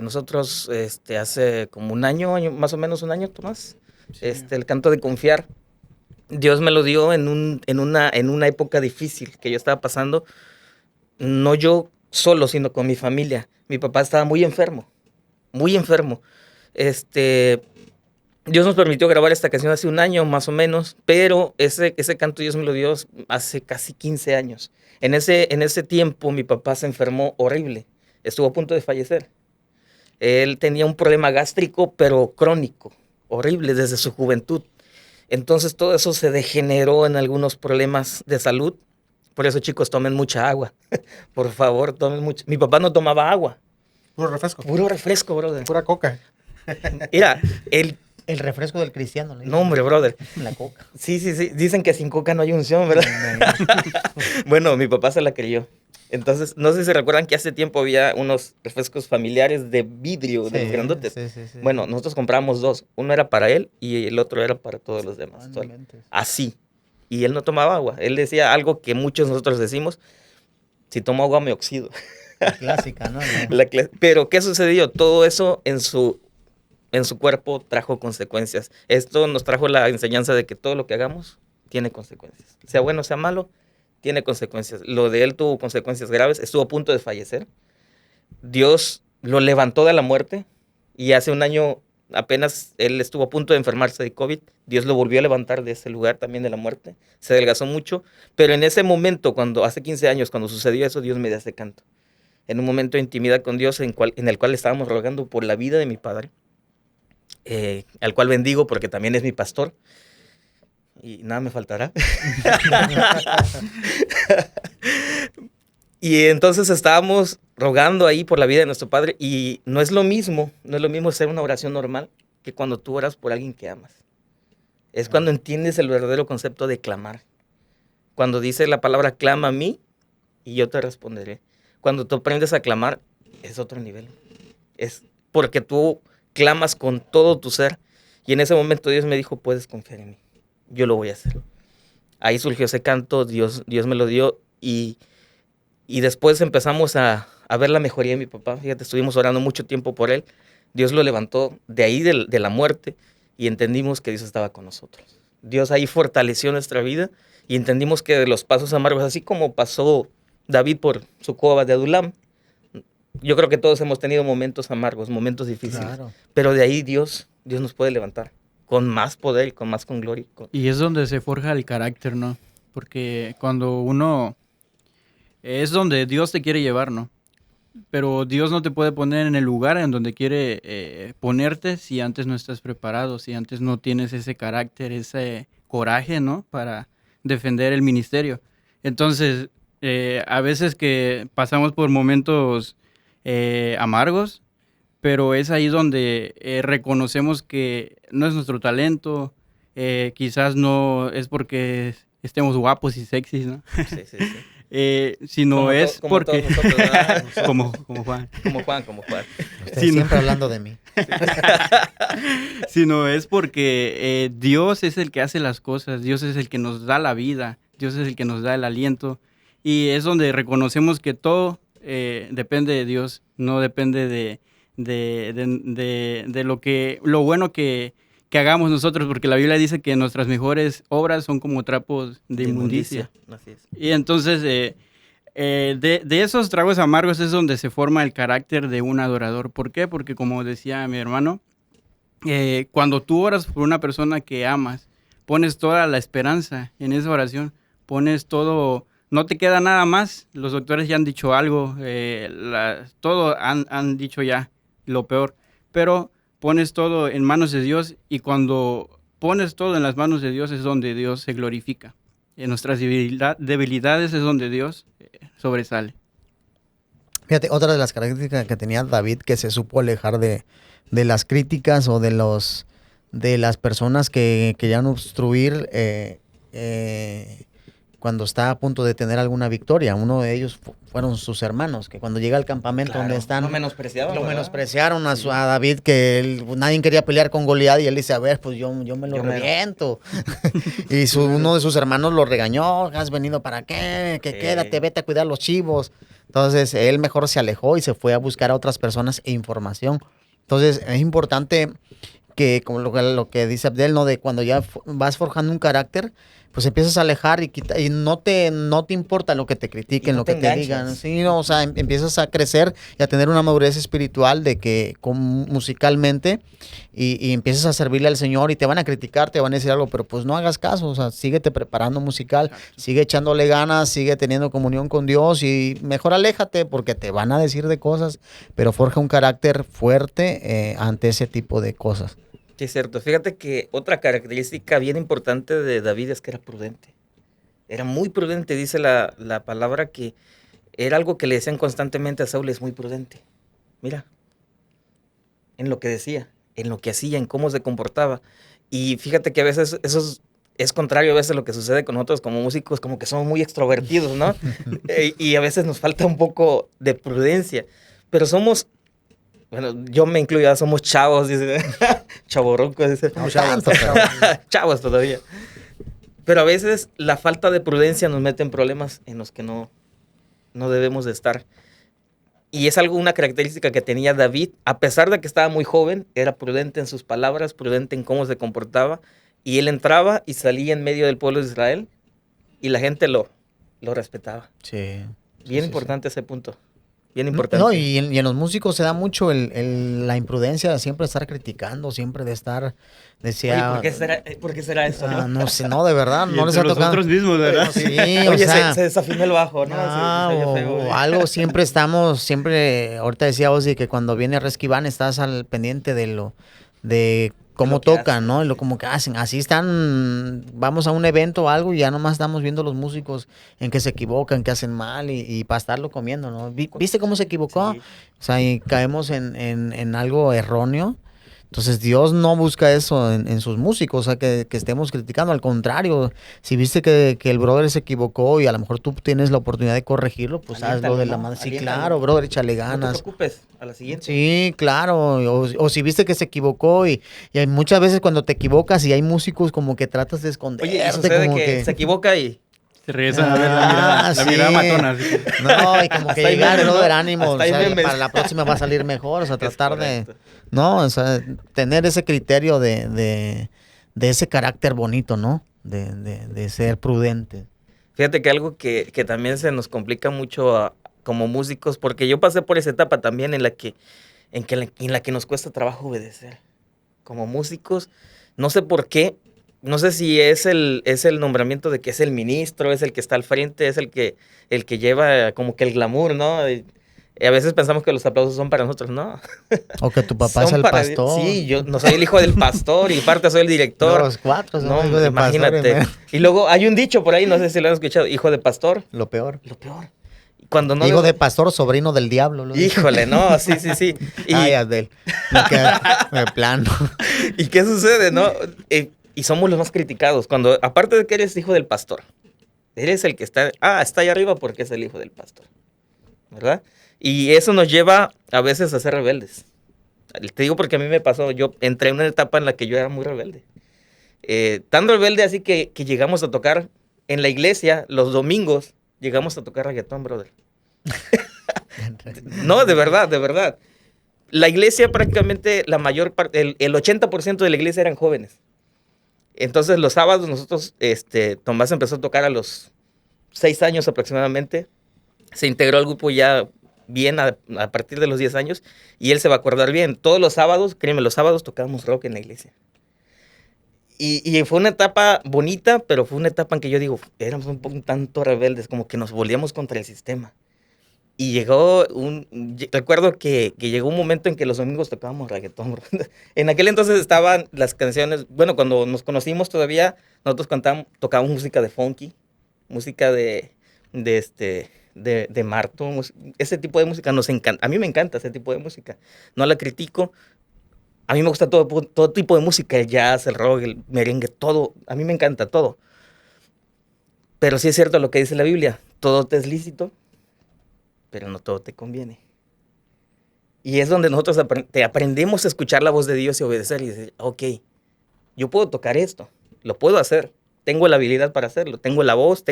nosotros hace como un año, más o menos un año, Tomás. Sí. El canto de confiar. Dios me lo dio en una época difícil que yo estaba pasando. No yo solo, sino con mi familia. Mi papá estaba muy enfermo. Muy enfermo. Dios nos permitió grabar esta canción hace un año, más o menos, pero ese canto Dios me lo dio hace casi 15 años. En ese tiempo mi papá se enfermó horrible. Estuvo a punto de fallecer. Él tenía un problema gástrico, pero crónico, horrible desde su juventud. Entonces todo eso se degeneró en algunos problemas de salud. Por eso, chicos, tomen mucha agua. Por favor, tomen mucha. Mi papá no tomaba agua. Puro refresco. Puro refresco, brother. Pura coca. Mira, El refresco del cristiano. le No, hombre, brother. dicen, la coca. Sí. Dicen que sin coca no hay unción, ¿verdad? Bueno, mi papá se la creyó. Entonces, no sé si se recuerdan que hace tiempo había unos refrescos familiares de vidrio, de los grandotes. Sí. Bueno, nosotros compramos dos. Uno era para él y el otro era para todos los demás. No inventes. Así. Y él no tomaba agua. Él decía algo que muchos de nosotros decimos: si tomo agua me oxido. La clásica, ¿no? Pero, ¿qué sucedió? Todo eso en su cuerpo trajo consecuencias. Esto nos trajo la enseñanza de que todo lo que hagamos tiene consecuencias. Sea bueno, sea malo, tiene consecuencias. Lo de él tuvo consecuencias graves. Estuvo a punto de fallecer. Dios lo levantó de la muerte. Y hace un año apenas él estuvo a punto de enfermarse de COVID. Dios lo volvió a levantar de ese lugar también de la muerte. Se adelgazó mucho. Pero en ese momento, hace 15 años, cuando sucedió eso, Dios me dio ese canto. En un momento de intimidad con Dios en el cual estábamos rogando por la vida de mi padre. Al cual bendigo porque también es mi pastor. Y nada me faltará. Y entonces estábamos rogando ahí por la vida de nuestro padre. Y no es lo mismo hacer una oración normal que cuando tú oras por alguien que amas. Es cuando entiendes el verdadero concepto de clamar. Cuando dice la palabra clama a mí y yo te responderé. Cuando tú aprendes a clamar es otro nivel. Es porque tú clamas con todo tu ser. Y en ese momento Dios me dijo: puedes confiar en mí. Yo lo voy a hacer. Ahí surgió ese canto, Dios me lo dio y después empezamos a ver la mejoría de mi papá. Fíjate, estuvimos orando mucho tiempo por él. Dios lo levantó de ahí, de la muerte, y entendimos que Dios estaba con nosotros. Dios ahí fortaleció nuestra vida y entendimos que de los pasos amargos, así como pasó David por su cueva de Adulam, yo creo que todos hemos tenido momentos amargos, momentos difíciles. Claro. Pero de ahí Dios nos puede levantar con más poder y con más con gloria. Y es donde se forja el carácter, ¿no? Porque cuando uno... es donde Dios te quiere llevar, ¿no? Pero Dios no te puede poner en el lugar en donde quiere ponerte si antes no estás preparado, si antes no tienes ese carácter, ese coraje, ¿no? Para defender el ministerio. Entonces, a veces que pasamos por momentos amargos, pero es ahí donde reconocemos que no es nuestro talento, quizás no es porque estemos guapos y sexys, ¿no? Sí. Sino como es como porque... todos nosotros, como Juan. Como Juan. Ustedes siempre hablando de mí. Sino es porque Dios es el que hace las cosas, Dios es el que nos da la vida, Dios es el que nos da el aliento. Y es donde reconocemos que todo depende de Dios, no depende de lo bueno que hagamos nosotros, porque la Biblia dice que nuestras mejores obras son como trapos de inmundicia. Así es. Y entonces, de esos tragos amargos es donde se forma el carácter de un adorador. ¿Por qué? Porque como decía mi hermano, cuando tú oras por una persona que amas, pones toda la esperanza en esa oración, pones todo, no te queda nada más. Los doctores ya han dicho algo, todo han dicho ya lo peor, pero pones todo en manos de Dios, y cuando pones todo en las manos de Dios es donde Dios se glorifica. En nuestras debilidades es donde Dios sobresale. Fíjate, otra de las características que tenía David, que se supo alejar de las críticas o de las personas que querían obstruir cuando está a punto de tener alguna victoria. Uno de ellos fueron sus hermanos, que cuando llega al campamento donde están... Lo menospreciaron a David, que nadie quería pelear con Goliat, y él dice: a ver, pues yo me lo reviento. Y uno de sus hermanos lo regañó: ¿has venido para qué? Que quédate, vete a cuidar los chivos. Entonces él mejor se alejó y se fue a buscar a otras personas e información. Entonces es importante que, como lo que dice Abdel, ¿no? De cuando ya vas forjando un carácter, pues empiezas a alejar y no te importa lo que te critiquen, lo que te digan. Sí, no, o sea, empiezas a crecer y a tener una madurez espiritual de que musicalmente y empiezas a servirle al Señor, y te van a criticar, te van a decir algo, pero pues no hagas caso, o sea, síguete preparando musical, sigue echándole ganas, sigue teniendo comunión con Dios, y mejor aléjate porque te van a decir de cosas, pero forja un carácter fuerte ante ese tipo de cosas. Sí, es cierto. Fíjate que otra característica bien importante de David es que era prudente. Era muy prudente, dice la palabra, que era algo que le decían constantemente a Saúl: es muy prudente. Mira, en lo que decía, en lo que hacía, en cómo se comportaba. Y fíjate que a veces es contrario a veces lo que sucede con nosotros como músicos, como que somos muy extrovertidos, ¿no? Y a veces nos falta un poco de prudencia. Pero somos, bueno, yo me incluyo, somos chavos, dice, chavorrucos, dice. No tanto, pero- Chavos todavía. Pero a veces la falta de prudencia nos mete en problemas en los que no debemos de estar. Y es una característica que tenía David, a pesar de que estaba muy joven, era prudente en sus palabras, prudente en cómo se comportaba, y él entraba y salía en medio del pueblo de Israel, y la gente lo respetaba. Sí. Bien Sí, importante ese punto, bien sí. importante. No, y en los músicos se da mucho la imprudencia de siempre estar criticando, siempre de estar, Oye, decía... ¿por qué será eso? ¿no? no sé, no, de verdad, Y no les entre ha los tocado. otros mismos, ¿verdad? Sí, Oye, o sea, se desafinó el bajo, ¿no? ah, Se oye feo, o algo, siempre estamos, ahorita decía Ozzy que cuando viene Resky Van estás al pendiente de cómo lo que tocan, hacen. ¿no? Y lo como que hacen. Así están, vamos a un evento o algo y ya nomás estamos viendo los músicos en que se equivocan, que hacen mal y para estarlo comiendo, ¿no? ¿Viste cómo se equivocó? Sí. O sea, y caemos en algo erróneo. Entonces Dios no busca eso en sus músicos, o sea, que estemos criticando. Al contrario, si viste que el brother se equivocó y a lo mejor tú tienes la oportunidad de corregirlo, pues hazlo de la ¿no? mano. Sí, Aliéntalo. claro, brother, échale No te ganas. preocupes, a la siguiente. Sí, claro. O si viste que se equivocó y hay muchas veces cuando te equivocas y hay músicos como que tratas de esconderte. Oye, y sucede como que se equivoca y... Se regresan a ver la mirada, la sí. mirada matona. Así que, No, y como que Hasta ahí llegar, memes, brother, ¿no? ánimo. Hasta O ahí sea, memes. para la próxima va a salir mejor. O sea, Es tratar de... correcto. No, o sea, tener ese criterio de ese carácter bonito, ¿no? De ser prudente. Fíjate que algo que también se nos complica mucho como músicos, porque yo pasé por esa etapa también en la que nos cuesta trabajo obedecer. Como músicos, no sé por qué, no sé si es el nombramiento de que es el ministro, es el que está al frente, es el que lleva como que el glamour, ¿no? Y a veces pensamos que los aplausos son para nosotros, ¿no? O que tu papá es Son el para- pastor. Sí, yo no soy el hijo del pastor y parte soy el director. Los cuatro son No, hijos de pastor, imagínate. hermano. Y luego hay un dicho por ahí, no sé si lo han escuchado, hijo de pastor. Lo peor. Lo peor. Cuando no Hijo le- de pastor, sobrino del diablo. lo dice. Híjole, no, sí, sí, sí. Y, Ay, Adel. Me queda de plano. ¿y qué sucede, no? Y somos los más criticados. Cuando, aparte de que eres hijo del pastor, eres el que está ahí arriba porque es el hijo del pastor. ¿Verdad? Y eso nos lleva a veces a ser rebeldes. Te digo porque a mí me pasó, yo entré en una etapa en la que yo era muy rebelde. Tan rebelde así que llegamos a tocar en la iglesia los domingos, llegamos a tocar reggaetón, brother. No, de verdad, de verdad. La iglesia prácticamente, la mayor parte, el 80% de la iglesia eran jóvenes. Entonces los sábados nosotros, Tomás empezó a tocar a los 6 años aproximadamente. Se integró al grupo ya bien a partir de los 10 años y él se va a acordar bien. Todos los sábados, créeme, los sábados tocábamos rock en la iglesia. Y fue una etapa bonita, pero fue una etapa en que yo digo, éramos un tanto rebeldes, como que nos volvíamos contra el sistema. Y recuerdo que llegó un momento en que los domingos tocábamos reggaetón. Bro. En aquel entonces estaban las canciones, bueno, cuando nos conocimos todavía, nosotros tocábamos música de funky, música de Marto, ese tipo de música nos encanta. A mí me encanta ese tipo de música, no la critico. A mí me gusta todo tipo de música, el jazz, el rock, el merengue, todo. A mí me encanta todo. Pero sí es cierto lo que dice la Biblia, todo te es lícito, pero no todo te conviene. Y es donde nosotros aprendemos a escuchar la voz de Dios y obedecer y decir, ok, yo puedo tocar esto, lo puedo hacer, tengo la habilidad para hacerlo, tengo la voz,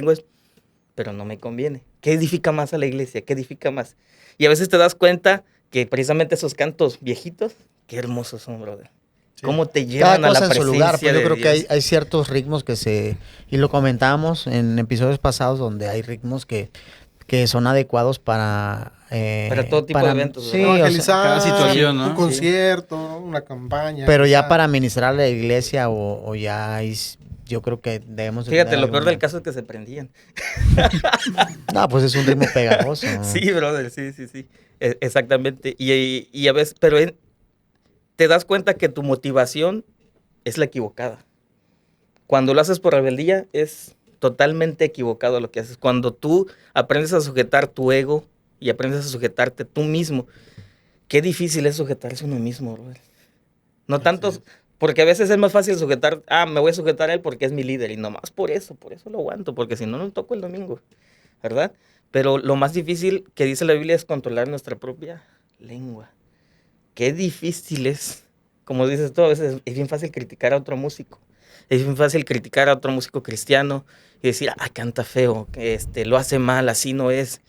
pero no me conviene. ¿Qué edifica más a la iglesia? ¿Qué edifica más? Y a veces te das cuenta que precisamente esos cantos viejitos, qué hermosos son, brother. Sí. Cómo te Cada llevan a la cosa en su presencia lugar, pues yo de creo que Dios. hay ciertos ritmos y lo comentamos en episodios pasados donde hay ritmos que son adecuados para todo tipo de eventos, sí, ¿verdad? o sea, Evangelizar, cada situación, ¿no? un concierto, una campaña. pero ya quizá. para ministrar a la iglesia o ya yo creo que debemos de Fíjate, tener lo peor alguna- del caso es que se prendían. No, pues es un ritmo pegajoso. Sí, brother, sí, sí, sí. Exactamente. Y a veces, pero te das cuenta que tu motivación es la equivocada. Cuando lo haces por rebeldía, es totalmente equivocado lo que haces. Cuando tú aprendes a sujetar tu ego y aprendes a sujetarte tú mismo, qué difícil es sujetarse uno mismo, brother. No tanto Porque a veces es más fácil sujetar, me voy a sujetar a él porque es mi líder y nomás por eso lo aguanto, porque si no, no toco el domingo, ¿verdad? Pero lo más difícil que dice la Biblia es controlar nuestra propia lengua. Qué difícil es, como dices tú, a veces es bien fácil criticar a otro músico, es bien fácil criticar a otro músico cristiano y decir, canta feo, lo hace mal, así no es,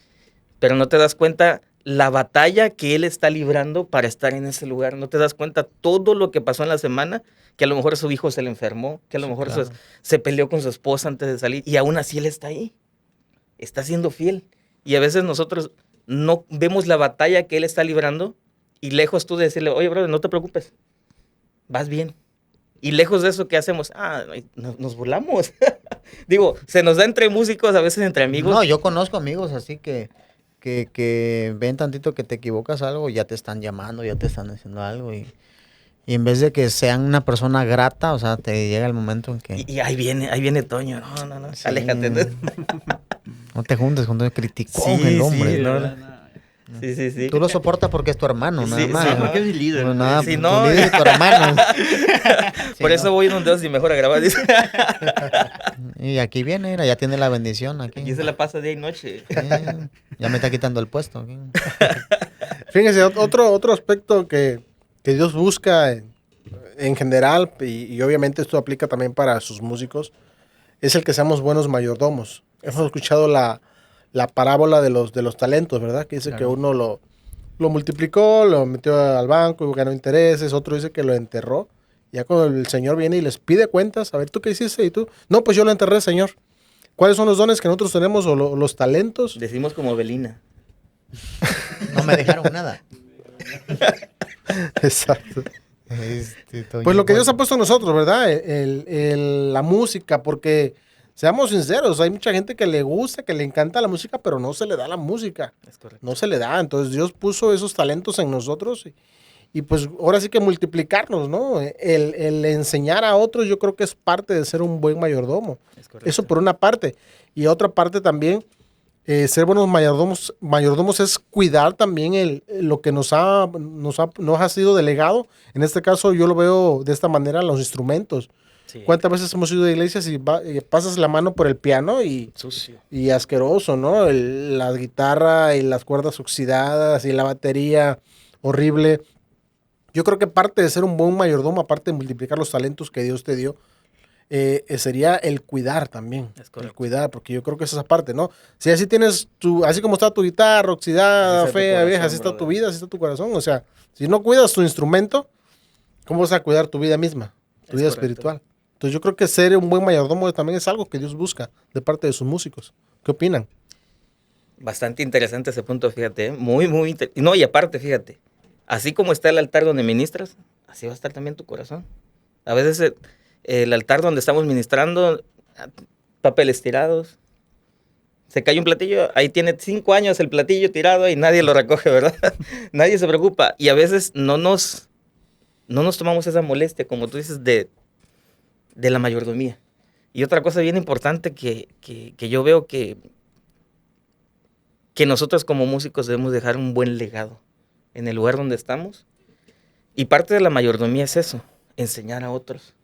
pero no te das cuenta la batalla que él está librando para estar en ese lugar. No te das cuenta todo lo que pasó en la semana, que a lo mejor su hijo se le enfermó, que a lo mejor claro. se peleó con su esposa antes de salir, y aún así él está ahí, está siendo fiel. Y a veces nosotros no vemos la batalla que él está librando, y lejos tú de decirle, oye, brother, no te preocupes, vas bien. Y lejos de eso, ¿qué hacemos? Nos burlamos. Digo, se nos da entre músicos, a veces entre amigos. No, yo conozco amigos así que ven tantito que te equivocas algo, ya te están llamando, ya te están haciendo algo y en vez de que sean una persona grata, o sea, te llega el momento en que... Y ahí viene Toño. No, Sí. aléjate. ¿No? No te juntes con un criticón el hombre. Sí, ¿no? ¿verdad? Sí. Tú lo soportas porque es tu hermano, nada Sí, más. sí, ¿no? Porque es mi líder. No, nada, Sí, tu no. líder y tu hermano. Sí, Por eso ¿no? voy en un dedo y mejor a grabar. Dice. Y aquí viene, mira, ya tiene la bendición aquí. Aquí se la pasa día y noche. Ya me está quitando el puesto. Aquí. Fíjense, otro aspecto que Dios busca en general, y obviamente esto aplica también para sus músicos, es el que seamos buenos mayordomos. Hemos escuchado la parábola de los talentos, ¿verdad? Que dice Claro. que uno lo multiplicó, lo metió al banco y ganó intereses, otro dice que lo enterró. Ya cuando el Señor viene y les pide cuentas, a ver, ¿tú qué hiciste? Y tú, no, pues yo lo enterré, Señor. ¿Cuáles son los dones que nosotros tenemos o los talentos? Decimos como Belina. No me dejaron nada. Exacto. Toño, Pues lo que Dios ha bueno. puesto en nosotros, ¿verdad? La música, porque seamos sinceros, hay mucha gente que le gusta, que le encanta la música, pero no se le da la música. Es correcto. No se le da. Entonces Dios puso esos talentos en nosotros y pues ahora sí que multiplicarnos, ¿no? El enseñar a otros yo creo que es parte de ser un buen mayordomo. Es correcto. Eso por una parte. Y otra parte también, ser buenos mayordomos es cuidar también lo que nos ha sido delegado. En este caso yo lo veo de esta manera, los instrumentos. Sí. ¿Cuántas veces hemos ido a iglesias y pasas la mano por el piano Sucio. y asqueroso, ¿no? La guitarra y las cuerdas oxidadas y la batería horrible. Yo creo que parte de ser un buen mayordomo, aparte de multiplicar los talentos que Dios te dio, sería el cuidar también. Es correcto. El cuidar, porque yo creo que es esa parte, ¿no? Si así tienes así como está tu guitarra, oxidada, Así está tu fea, corazón, vieja, así está tu brother. vida, así está tu corazón. O sea, si no cuidas tu instrumento, ¿cómo vas a cuidar tu vida misma? Tu Es vida correcto. espiritual. Entonces yo creo que ser un buen mayordomo también es algo que Dios busca de parte de sus músicos. ¿Qué opinan? Bastante interesante ese punto, fíjate. Muy interesante. No, y aparte, fíjate. Así como está el altar donde ministras, así va a estar también tu corazón. A veces el altar donde estamos ministrando, papeles tirados. Se cae un platillo, ahí tiene 5 años el platillo tirado y nadie lo recoge, ¿verdad? Nadie se preocupa. Y a veces no nos tomamos esa molestia, como tú dices, de la mayordomía. Y otra cosa bien importante que yo veo que nosotros como músicos debemos dejar un buen legado en el lugar donde estamos. Y parte de la mayordomía es eso, enseñar a otros.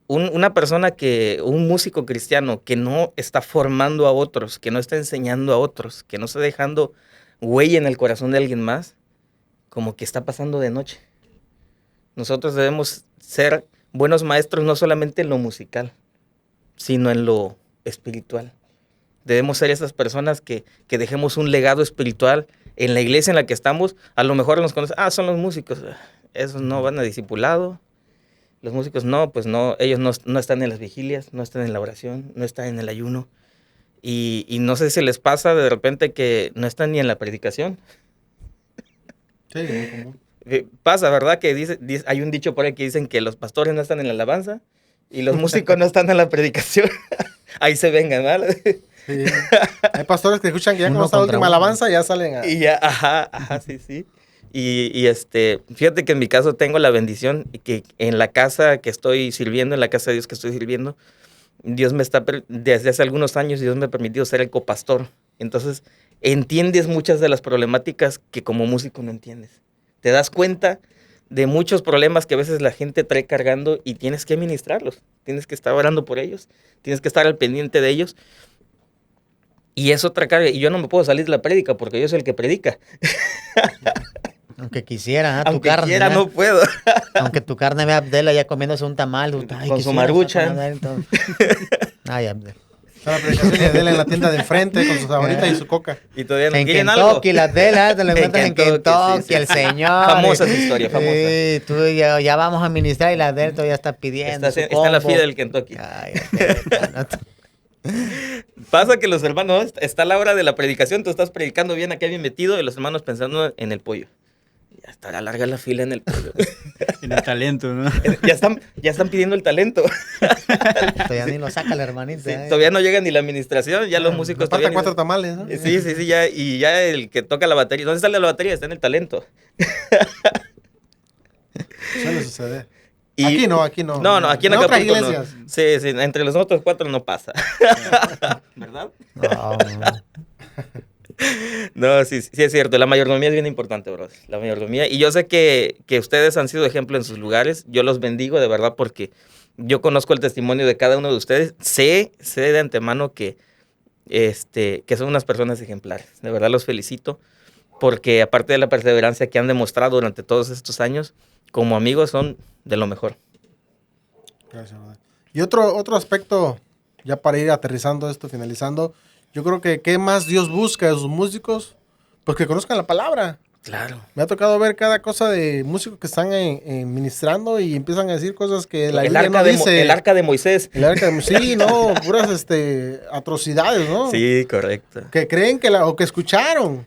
Un músico cristiano que no está formando a otros, que no está enseñando a otros, que no está dejando huella en el corazón de alguien más, como que está pasando de noche. Nosotros debemos ser buenos maestros no solamente en lo musical, sino en lo espiritual. Debemos ser esas personas que dejemos un legado espiritual en la iglesia en la que estamos. A lo mejor nos conocen, son los músicos, esos no van a discipulado. Los músicos no, pues no, ellos no están en las vigilias, no están en la oración, no están en el ayuno. Y no sé si les pasa de repente que no están ni en la predicación. Sí, Pasa, ¿verdad? Que hay un dicho por ahí que dicen que los pastores no están en la alabanza y los músicos no están en la predicación. Ahí se vengan, ¿vale? sí. Hay pastores que escuchan que ya Uno cuando está la contra última uno. alabanza ya salen a... Y ya, ajá, sí. Y fíjate que en mi caso tengo la bendición que en la casa que estoy sirviendo, en la casa de Dios que estoy sirviendo, desde hace algunos años Dios me ha permitido ser el copastor. Entonces, entiendes muchas de las problemáticas que como músico no entiendes. Te das cuenta de muchos problemas que a veces la gente trae cargando y tienes que ministrarlos. Tienes que estar orando por ellos, tienes que estar al pendiente de ellos. Y es otra carga. Y yo no me puedo salir de la prédica porque yo soy el que predica. Aunque quisiera, tu Aunque carne. quiera, ¿verdad? no puedo. Aunque tu carne vea a Abdel allá comiéndose un tamal. Ay, Con su quisiera maruchan. estar con Abdel, entonces. Ay, Abdel. Está la predicación y Adela en la tienda de enfrente con su sabanita y su coca. Y todavía no En quieren Kentucky, algo. la Adela, te lo En encuentras en Kentucky, Kentucky, sí, sí. el señor. Famosa esa historia, famosa. Sí, tú ya vamos a ministrar y la Adela todavía está pidiendo. Está en la fila del Kentucky. Ay, Adela, no te- Pasa que los hermanos, está la hora de la predicación, tú estás predicando bien acá bien metido y los hermanos pensando en el pollo. Ya estará larga la fila en el pollo. En el talento, ¿no? ya están pidiendo el talento. Todavía ni lo saca la hermanita. Sí, todavía no llega ni la administración, ya los músicos Falta todavía... 4 tamales, ¿no? Sí, ya, y ya el que toca la batería, ¿dónde está la batería? Está en el talento. Suele suceder. Y- Aquí no, aquí no. No, aquí en En otras Acapulco no. iglesias. Sí, entre los otros 4 no pasa. ¿Verdad? No, No, sí es cierto. La mayordomía es bien importante, bro. La mayordomía. Y yo sé que ustedes han sido ejemplo en sus lugares. Yo los bendigo de verdad porque yo conozco el testimonio de cada uno de ustedes. Sé de antemano que son unas personas ejemplares. De verdad los felicito porque aparte de la perseverancia que han demostrado durante todos estos años, como amigos son de lo mejor. Gracias, brother. Y otro aspecto, ya para ir aterrizando esto, finalizando, yo creo que ¿qué más Dios busca de sus músicos? Pues que conozcan la palabra. Claro. Me ha tocado ver cada cosa de músicos que están ministrando y empiezan a decir cosas que la Biblia no dice. El arca de Moisés. Sí, no, puras atrocidades, ¿no? Sí, correcto. Que creen o que escucharon.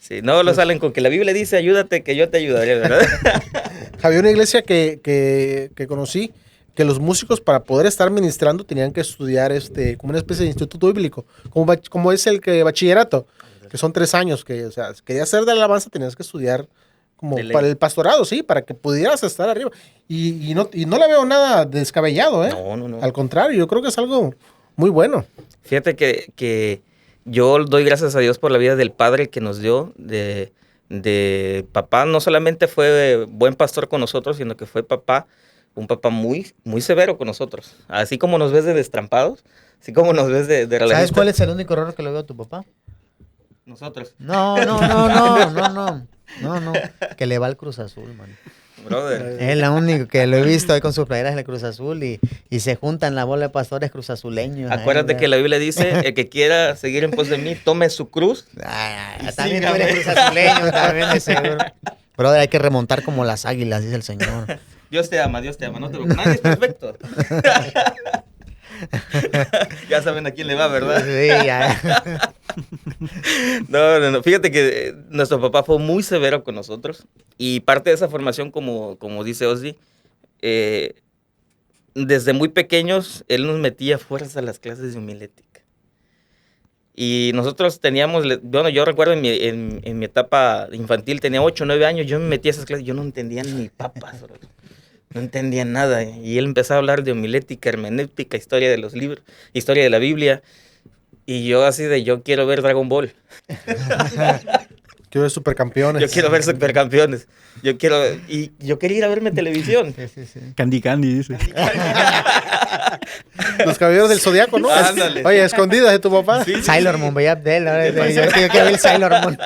Sí, no lo salen con que la Biblia dice ayúdate que yo te ayudaré, ¿verdad? Había una iglesia que conocí que los músicos para poder estar ministrando tenían que estudiar como una especie de instituto bíblico, como es el bachillerato, que son 3 años, que, o sea, querías ser de alabanza, tenías que estudiar como De ley. para el pastorado, sí, para que pudieras estar arriba. Y no le veo nada descabellado, ¿eh? No. Al contrario, yo creo que es algo muy bueno. Fíjate que yo doy gracias a Dios por la vida del padre que nos dio, de papá. No solamente fue buen pastor con nosotros, sino que fue un papá muy, muy severo con nosotros. Así como nos ves de destrampados, así como nos ves de ¿Sabes relajistas. cuál es el único error que le veo a tu papá? Nosotros, No. Que le va al Cruz Azul, man. brother. Es la única que lo he visto ahí con sus playeras del Cruz Azul y se juntan la bola de pastores cruzazuleños. Acuérdate que la Biblia dice, el que quiera seguir en pos de mí, tome su cruz. También tú sígame. eres cruzazuleño, también de seguro. Brother, hay que remontar como las águilas, dice el Señor. Dios te ama, no te preocupes. Nadie es perfecto. Ya saben a quién le va, ¿verdad? Sí, ya. No. Fíjate que nuestro papá fue muy severo con nosotros y parte de esa formación, como dice Ozzy, desde muy pequeños él nos metía fuerzas a las clases de homilética. Y nosotros teníamos, bueno, yo recuerdo en mi etapa infantil, tenía 8 o 9 años, yo me metí a esas clases, yo no entendía ni papas, bro. No entendía nada. Y él empezó a hablar de homilética, hermenéutica, historia de los libros, historia de la Biblia. Y yo así yo quiero ver Dragon Ball. Quiero ver supercampeones. Yo quiero ver Supercampeones. Yo quería ir a verme televisión. Sí. Candy dice. Los caballeros del Zodiaco, ¿no? Ándale. Oye, escondidas de tu papá. Sí, sí, Sailor sí. Moon, veía Abdel. Yo quiero ver el Sailor Moon.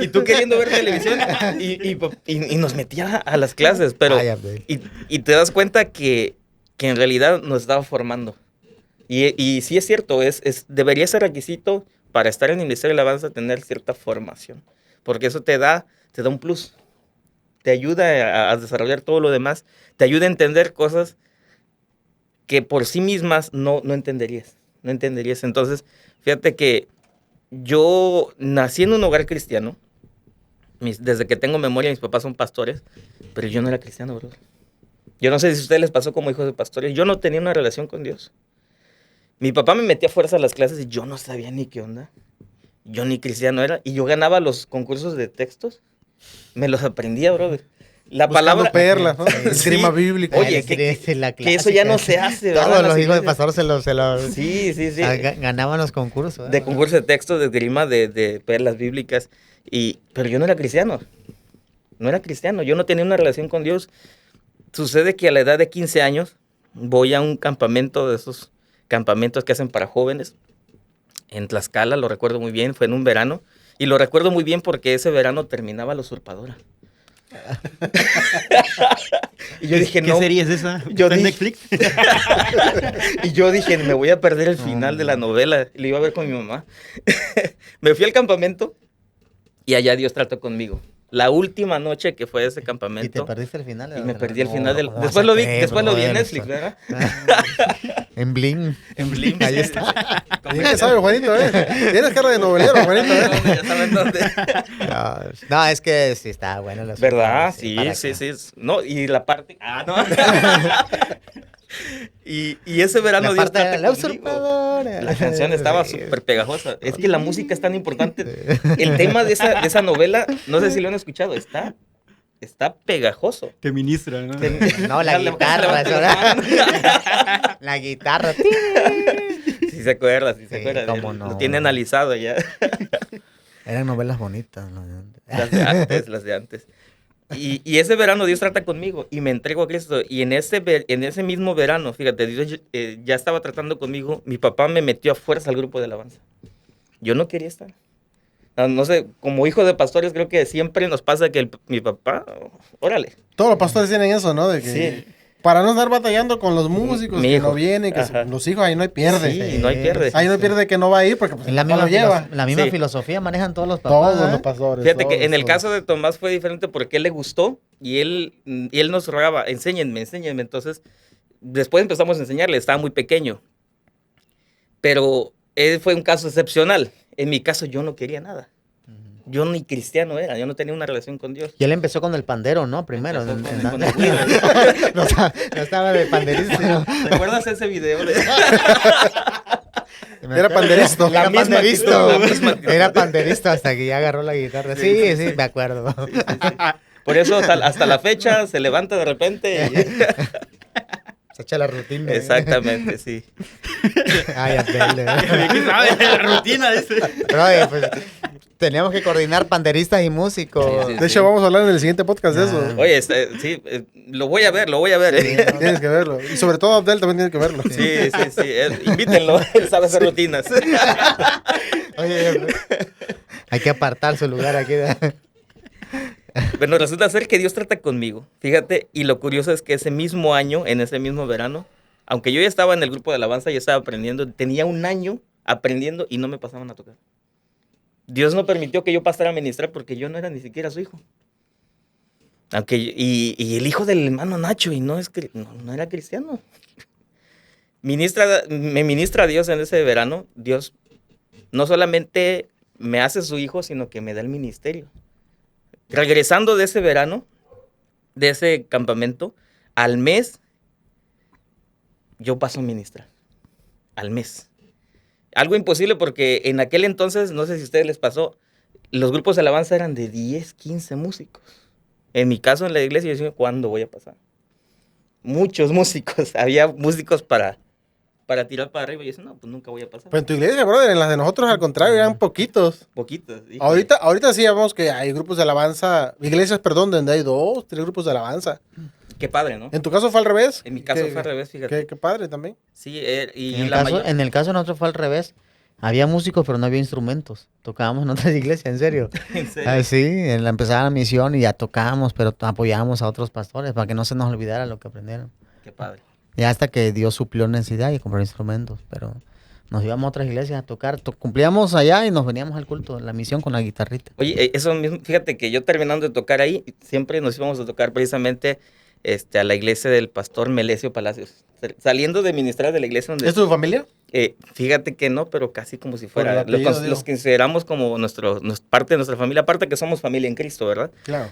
Y tú queriendo ver televisión y nos metía a las clases, pero Ay, Abdel. y te das cuenta que en realidad nos estaba formando. Y sí es cierto, debería ser requisito para estar en el Ministerio de Alabanza tener cierta formación, porque eso te da un plus, te ayuda a desarrollar todo lo demás, te ayuda a entender cosas que por sí mismas no entenderías. Entonces, fíjate que yo nací en un hogar cristiano. Desde que tengo memoria, mis papás son pastores, pero yo no era cristiano, bro. Yo no sé si a ustedes les pasó como hijos de pastores. Yo no tenía una relación con Dios. Mi papá me metía a fuerza a las clases y yo no sabía ni qué onda. Yo ni cristiano era. Y yo ganaba los concursos de textos. Me los aprendía, brother. La Buscando palabra... perlas, ¿no? Sí. Esgrima bíblica. Oye, Es la que eso ya no se hace, ¿verdad? Todos En las los hijos de iglesias. pastor se los Sí. ganaban los concursos. De concursos de textos, de esgrima, de perlas bíblicas. Pero yo no era cristiano. no era cristiano, yo no tenía una relación con Dios. Sucede que a la edad de 15 años voy a un campamento de esos campamentos que hacen para jóvenes en Tlaxcala, lo recuerdo muy bien, fue en un verano, y lo recuerdo muy bien porque ese verano terminaba La Usurpadora. Y yo dije, ¿Qué no. serie es esa? Yo ¿Está en dije- Netflix? Y yo dije, me voy a perder el final de la novela. Y lo iba a ver con mi mamá. Me fui al campamento y allá Dios trató conmigo. La última noche que fue ese ¿Y te campamento. perdiste el final? Y me perdí el final del... ¿cómo Después vas lo a vi, creer, después lo vi en brother? Netflix, ¿verdad? En Bling. En Blim. Ahí está. Bien que sabe, Juanito, Tienes cara de novelero, Juanito, Ya saben dónde. No, es que sí está bueno. la ¿Verdad? sorpresa, Sí, para sí, que- sí. No, y la parte... Ah, no. Y ese verano La Dios parte de trata la conmigo. usurpadora. La canción estaba Sí. súper pegajosa. Es que la música es tan importante. El tema de esa novela, no sé si lo han escuchado, está pegajoso. Te ministra, ¿no? No, la guitarra. Levanta eso, las ¿verdad? manos. La guitarra. Sí se acuerda, sí se Sí, acuerda. cómo Él no. Lo tiene analizado ya. Eran novelas bonitas. ¿No? Las de antes, las de antes. Y ese verano Dios trata conmigo y me entrego a Cristo. Y en ese mismo verano, fíjate, Dios ya estaba tratando conmigo. Mi papá me metió a fuerza al grupo de alabanza. Yo no quería estar. No sé, como hijo de pastores creo que siempre nos pasa que mi papá, órale. Todos los pastores tienen eso, ¿no? De que Sí. para no estar batallando con los músicos Mi que hijo. no vienen, que Ajá. los hijos ahí no hay pierde. Sí, no hay pierde. Ahí no hay pierde que no va a ir porque pues, Es el la papá misma, lo lleva. la misma Sí. filosofía manejan todos los papás. Todos ¿eh? los pastores. Fíjate que todos, en el todos. caso de Tomás fue diferente porque él le gustó y él nos rogaba, enséñenme. Entonces, después empezamos a enseñarle, estaba muy pequeño. Pero él fue un caso excepcional. En mi caso yo no quería nada. Yo ni cristiano era, yo no tenía una relación con Dios. Y él empezó con el pandero, ¿no? Primero. Empezó con el güiro. No estaba de panderista, sino... ¿Recuerdas ese video? Era panderista. Era misma panderista. actitud, la misma actitud. Era panderista hasta que ya agarró la guitarra. Sí, sí, me acuerdo. Por eso hasta la fecha se levanta de repente. Se echa la rutina. Exactamente, sí. Ay, Abel. ¿Qué sabe de la rutina? Dice. Pero oye, pues teníamos que coordinar panderistas y músicos. Sí, sí, De hecho, vamos a hablar en el siguiente podcast de eso. Oye, sí, lo voy a ver. Tienes que verlo. Y sobre todo Abdel también tiene que verlo. Sí. Invítenlo, él sabe hacer rutinas. Oye, hay que apartar su lugar aquí. Bueno, resulta ser que Dios trata conmigo. Fíjate, y lo curioso es que ese mismo año, en ese mismo verano, aunque yo ya estaba en el grupo de alabanza, yo estaba aprendiendo, tenía un año aprendiendo y no me pasaban a tocar. Dios no permitió que yo pasara a ministrar porque yo no era ni siquiera su hijo. Aunque, y el hijo del hermano Nacho, y no era cristiano. Me ministra Dios en ese verano. Dios no solamente me hace su hijo, sino que me da el ministerio. Regresando de ese verano, de ese campamento, al mes, yo paso a ministrar. Al mes. Algo imposible porque en aquel entonces, no sé si a ustedes les pasó, los grupos de alabanza eran de 10, 15 músicos. En mi caso, en la iglesia, yo decía, ¿cuándo voy a pasar? Muchos músicos. Había músicos para tirar para arriba. Y yo decía, no, pues nunca voy a pasar. Pero en tu iglesia, brother, en las de nosotros, al contrario, eran poquitos. Poquitos. híjole. Ahorita sí vemos que hay grupos de alabanza, iglesias, perdón, donde hay 2, 3 grupos de alabanza. Qué padre, ¿no? En tu caso fue al revés. En mi caso Qué- fue al revés, fíjate. Qué padre también. Sí, y En el, la caso, mayor... en el caso nosotros fue al revés. Había músicos, pero no había instrumentos. Tocábamos en otras iglesias, en serio. ¿En serio? Ah, sí, en la empezaba la misión y ya tocábamos, pero apoyábamos a otros pastores para que no se nos olvidara lo que aprendieron. Qué padre. Ya hasta que Dios suplió necesidad y compró instrumentos, pero nos íbamos a otras iglesias a tocar. Cumplíamos allá y nos veníamos al culto, la misión con la guitarrita. Oye, eso mismo, fíjate que yo terminando de tocar ahí, siempre nos íbamos a tocar precisamente a la iglesia del pastor Melesio Palacios. Saliendo de ministrar de la iglesia donde... ¿Es tu familia? Fíjate que no, pero casi como si Por el fuera. apellido, digo. Los consideramos como parte de nuestra familia, aparte que somos familia en Cristo, ¿verdad? Claro.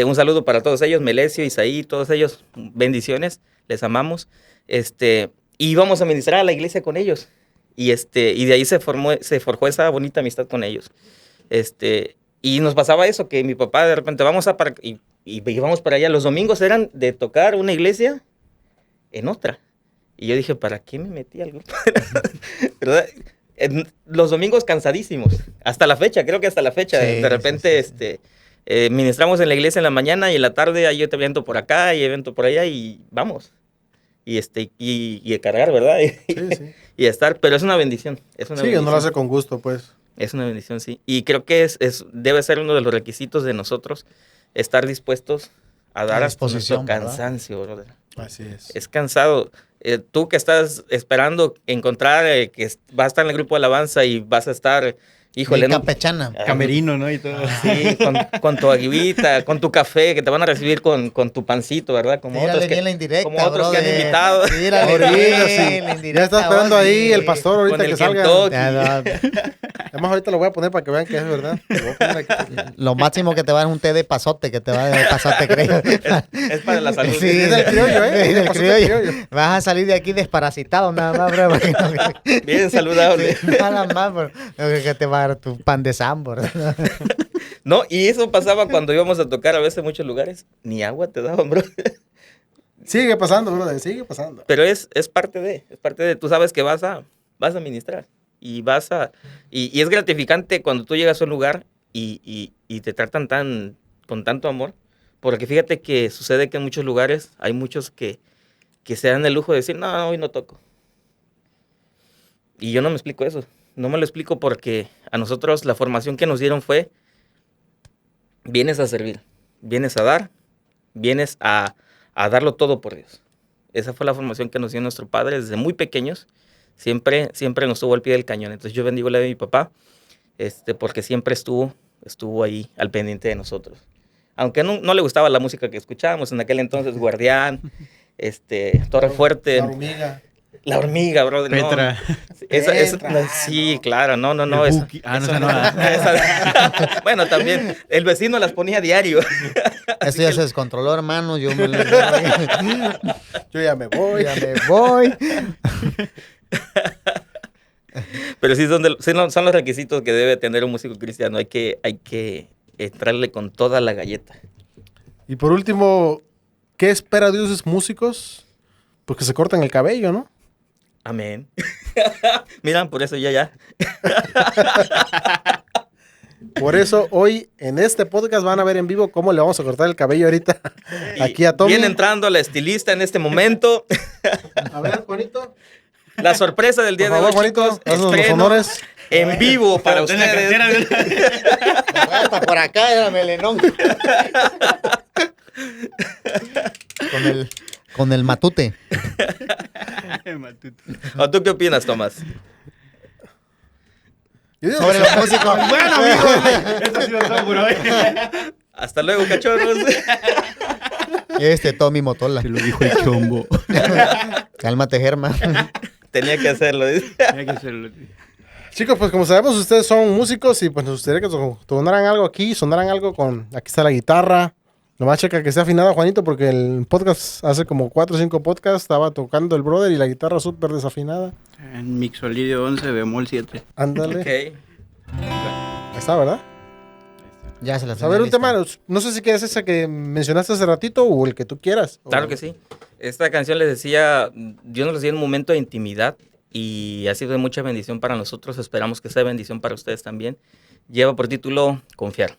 Un saludo para todos ellos, Melesio, Isaí, todos ellos, bendiciones, les amamos. Y íbamos a ministrar a la iglesia con ellos. Y de ahí se forjó esa bonita amistad con ellos. Y nos pasaba eso, que mi papá de repente y íbamos para allá. Los domingos eran de tocar una iglesia en otra. Y yo dije, ¿para qué me metí al grupo? ¿Verdad? Los domingos cansadísimos. Hasta la fecha, creo que hasta la fecha. Sí, de repente, sí. Ministramos en la iglesia en la mañana y en la tarde hay otro evento por acá y evento por allá y vamos. Y cargar, ¿verdad? Sí, sí. Y estar, pero es una bendición. Es una Sí, bendición. no lo hace con gusto, pues. Es una bendición, sí. Y creo que debe ser uno de los requisitos de nosotros, estar dispuestos a dar A hasta nuestro disposición, ¿verdad? cansancio, brother. Así es. Es cansado. Tú que estás esperando encontrar que vas a estar en el grupo de alabanza y vas a estar, híjole, Bien ¿no? campechana. Camerino, ¿no? Y todo. Sí, con tu aguivita, con tu café, que te van a recibir con tu pancito, ¿verdad? Como Tírale otros bien la que, indirecta, como otros que han brother. invitado. Tírale Ahorita, bien sí. la Ya indirecta, está esperando ahí oye. el pastor ahorita Con el que salga. Kentucky. Ya, no, Además, ahorita lo voy a poner para que vean que es verdad. Lo voy a poner aquí. lo máximo que te va a dar es un té de pasote, que te va a dar pasote, creo. Es para la salud. Sí, Es del criollo, ¿eh? es del Pasote criollo. criollo. Vas a salir de aquí desparasitado nada más, bro. Bien saludable. Nada más, bro. Que te va a dar tu pan de sambo. No, y eso pasaba cuando íbamos a tocar a veces en muchos lugares. Ni agua te daban, bro. Sigue pasando, brother, sigue pasando. Pero es parte de, tú sabes que vas a ministrar. Y y es gratificante cuando tú llegas a un lugar y te tratan con tanto amor. Porque fíjate que sucede que en muchos lugares hay muchos que se dan el lujo de decir, no, hoy no toco. Y yo no me explico eso. No me lo explico porque a nosotros la formación que nos dieron fue, vienes a servir, vienes a dar, vienes a darlo todo por Dios. Esa fue la formación que nos dio nuestro padre desde muy pequeños. Siempre nos tuvo al pie del cañón. Entonces yo bendigo la de mi papá, porque siempre estuvo ahí al pendiente de nosotros. Aunque no le gustaba la música que escuchábamos en aquel entonces, Guardián, Torre Fuerte. La hormiga. La hormiga, brother. Petra. Sí, claro, no. El Buki. Esa no. Bueno, también, el vecino las ponía a diario. Eso ya se descontroló, hermano. Yo Yo ya me voy. ya me voy. Pero sí son los requisitos que debe tener un músico cristiano. Hay que entrarle con toda la galleta. Y por último, ¿qué espera Dios de sus músicos? Porque se cortan el cabello, ¿no? Amén. Mira, por eso ya. Por eso hoy en este podcast van a ver en vivo cómo le vamos a cortar el cabello ahorita aquí a Tommy. Viene entrando la estilista en este momento. A ver, Juanito. La sorpresa del día Por de favor, hoy, chicos. Juanito, haznos los Estreno honores. en vivo para Ten la ustedes. cartera. Hasta por acá era melenón. Con el matute. ¿O tú qué opinas, Tomás? Yo digo Sobre que los músicos. Bueno, amigos, esto ha sido todo por hoy. Hasta luego, cachorros. Tommy Motola. Se lo dijo el chombo. Cálmate, Germa. Tenía que hacerlo. Dice. Hay que hacerlo. Chicos, pues como sabemos, ustedes son músicos y pues nos gustaría que sonaran algo aquí, sonaran algo con... Aquí está la guitarra. Nomás checa que esté afinada, Juanito, porque el podcast, hace como 4 o 5 podcasts, estaba tocando el brother y la guitarra súper desafinada. En Mixolidio 11, bemol 7. Ándale. Ok. Ahí está, ¿verdad? Ya se la A ver, un tema, no sé si quieres esa que mencionaste hace ratito o el que tú quieras. Claro que sí. Esta canción les decía, Dios nos dio un momento de intimidad y ha sido de mucha bendición para nosotros. Esperamos que sea bendición para ustedes también. Lleva por título Confiar.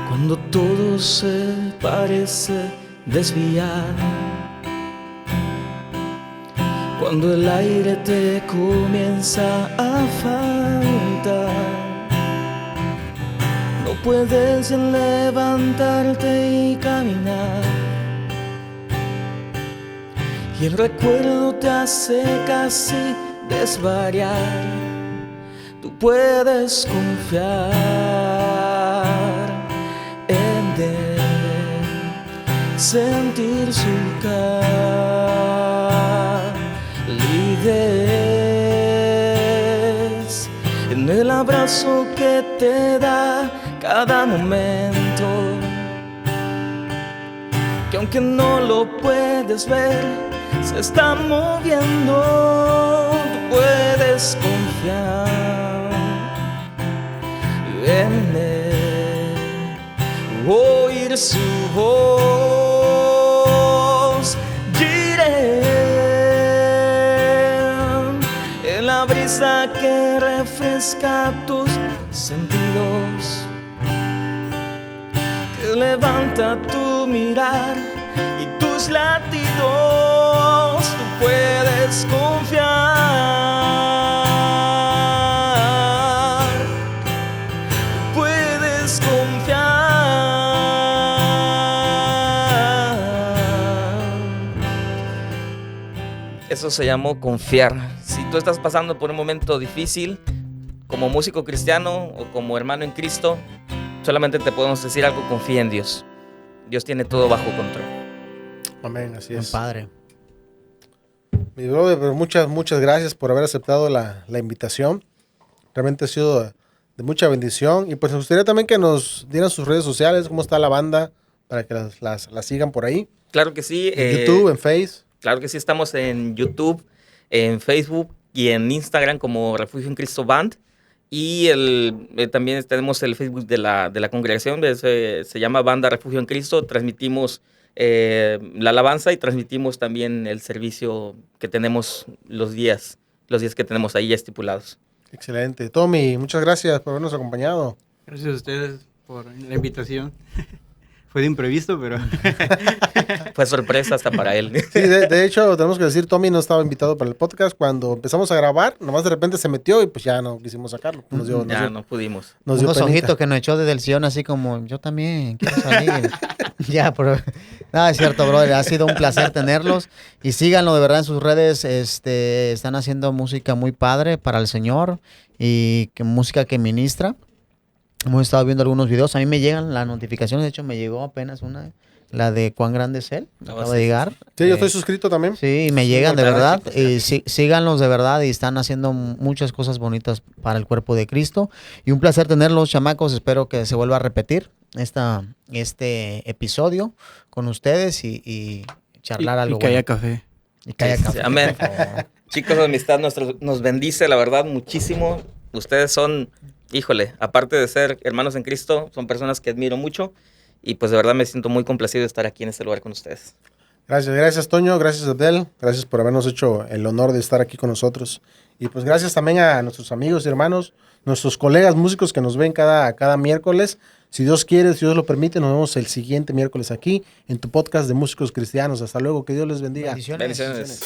Cuando todo se parece desviar, cuando el aire te comienza a faltar, no puedes levantarte y caminar, y el recuerdo te hace casi desvariar. Tú puedes confiar en Él, sentir su calidez, en el abrazo que te da cada momento, que aunque no lo puedes ver, se está moviendo. Tú puedes confiar en Él, oír su voz. Jireh, refresca tus sentidos, que levanta tu mirar y tus latidos. Tú puedes confiar, puedes confiar. Eso se llamó confiar. Si tú estás pasando por un momento difícil, como músico cristiano o como hermano en Cristo, solamente te podemos decir algo: confía en Dios. Dios tiene todo bajo control. Amén, así Buen es. padre. Mi brother, pero muchas gracias por haber aceptado la invitación. Realmente ha sido de mucha bendición. Y pues me gustaría también que nos dieran sus redes sociales, cómo está la banda, para que las sigan por ahí. Claro que sí. En YouTube, en Face. Claro que sí, estamos en YouTube, en Facebook y en Instagram como Refugio en Cristo Band. Y también tenemos el Facebook de la congregación, se llama Banda Refugio en Cristo. Transmitimos la alabanza y transmitimos también el servicio que tenemos los días que tenemos ahí ya estipulados. Excelente. Tommy, muchas gracias por habernos acompañado. Gracias a ustedes por la invitación. Fue de imprevisto, pero Fue sorpresa hasta para él. Sí, de hecho, tenemos que decir, Tommy no estaba invitado para el podcast. Cuando empezamos a grabar, nomás de repente se metió y pues ya no quisimos sacarlo. Ya no pudimos. nos dio Unos penita. ojitos que nos echó desde el sillón así como, yo también quiero salir. Ya, pero no, es cierto, brother, ha sido un placer tenerlos. Y síganlo de verdad en sus redes, están haciendo música muy padre para el Señor y música que ministra. Hemos estado viendo algunos videos, a mí me llegan las notificaciones, de hecho me llegó apenas una, la de Cuán Grande es Él, me acaba de llegar. Sí, yo estoy suscrito también. Sí, me llegan de muchas verdad. gracias. Y síganlos de verdad y están haciendo muchas cosas bonitas para el cuerpo de Cristo. Y un placer tenerlos, chamacos. Espero que se vuelva a repetir este episodio con ustedes y charlar algo y que haya bueno. café. Y que haya Sí, café. amén. por favor. Chicos, la amistad nos bendice, la verdad, muchísimo. Ustedes son, híjole, aparte de ser hermanos en Cristo, son personas que admiro mucho. Y pues de verdad me siento muy complacido de estar aquí en este lugar con ustedes. Gracias Toño, gracias Abdel, gracias por habernos hecho el honor de estar aquí con nosotros. Y pues gracias también a nuestros amigos y hermanos, nuestros colegas músicos que nos ven cada miércoles. Si Dios quiere, si Dios lo permite, nos vemos el siguiente miércoles aquí en tu podcast de Músicos Cristianos. Hasta luego, que Dios les bendiga. Bendiciones. Bendiciones.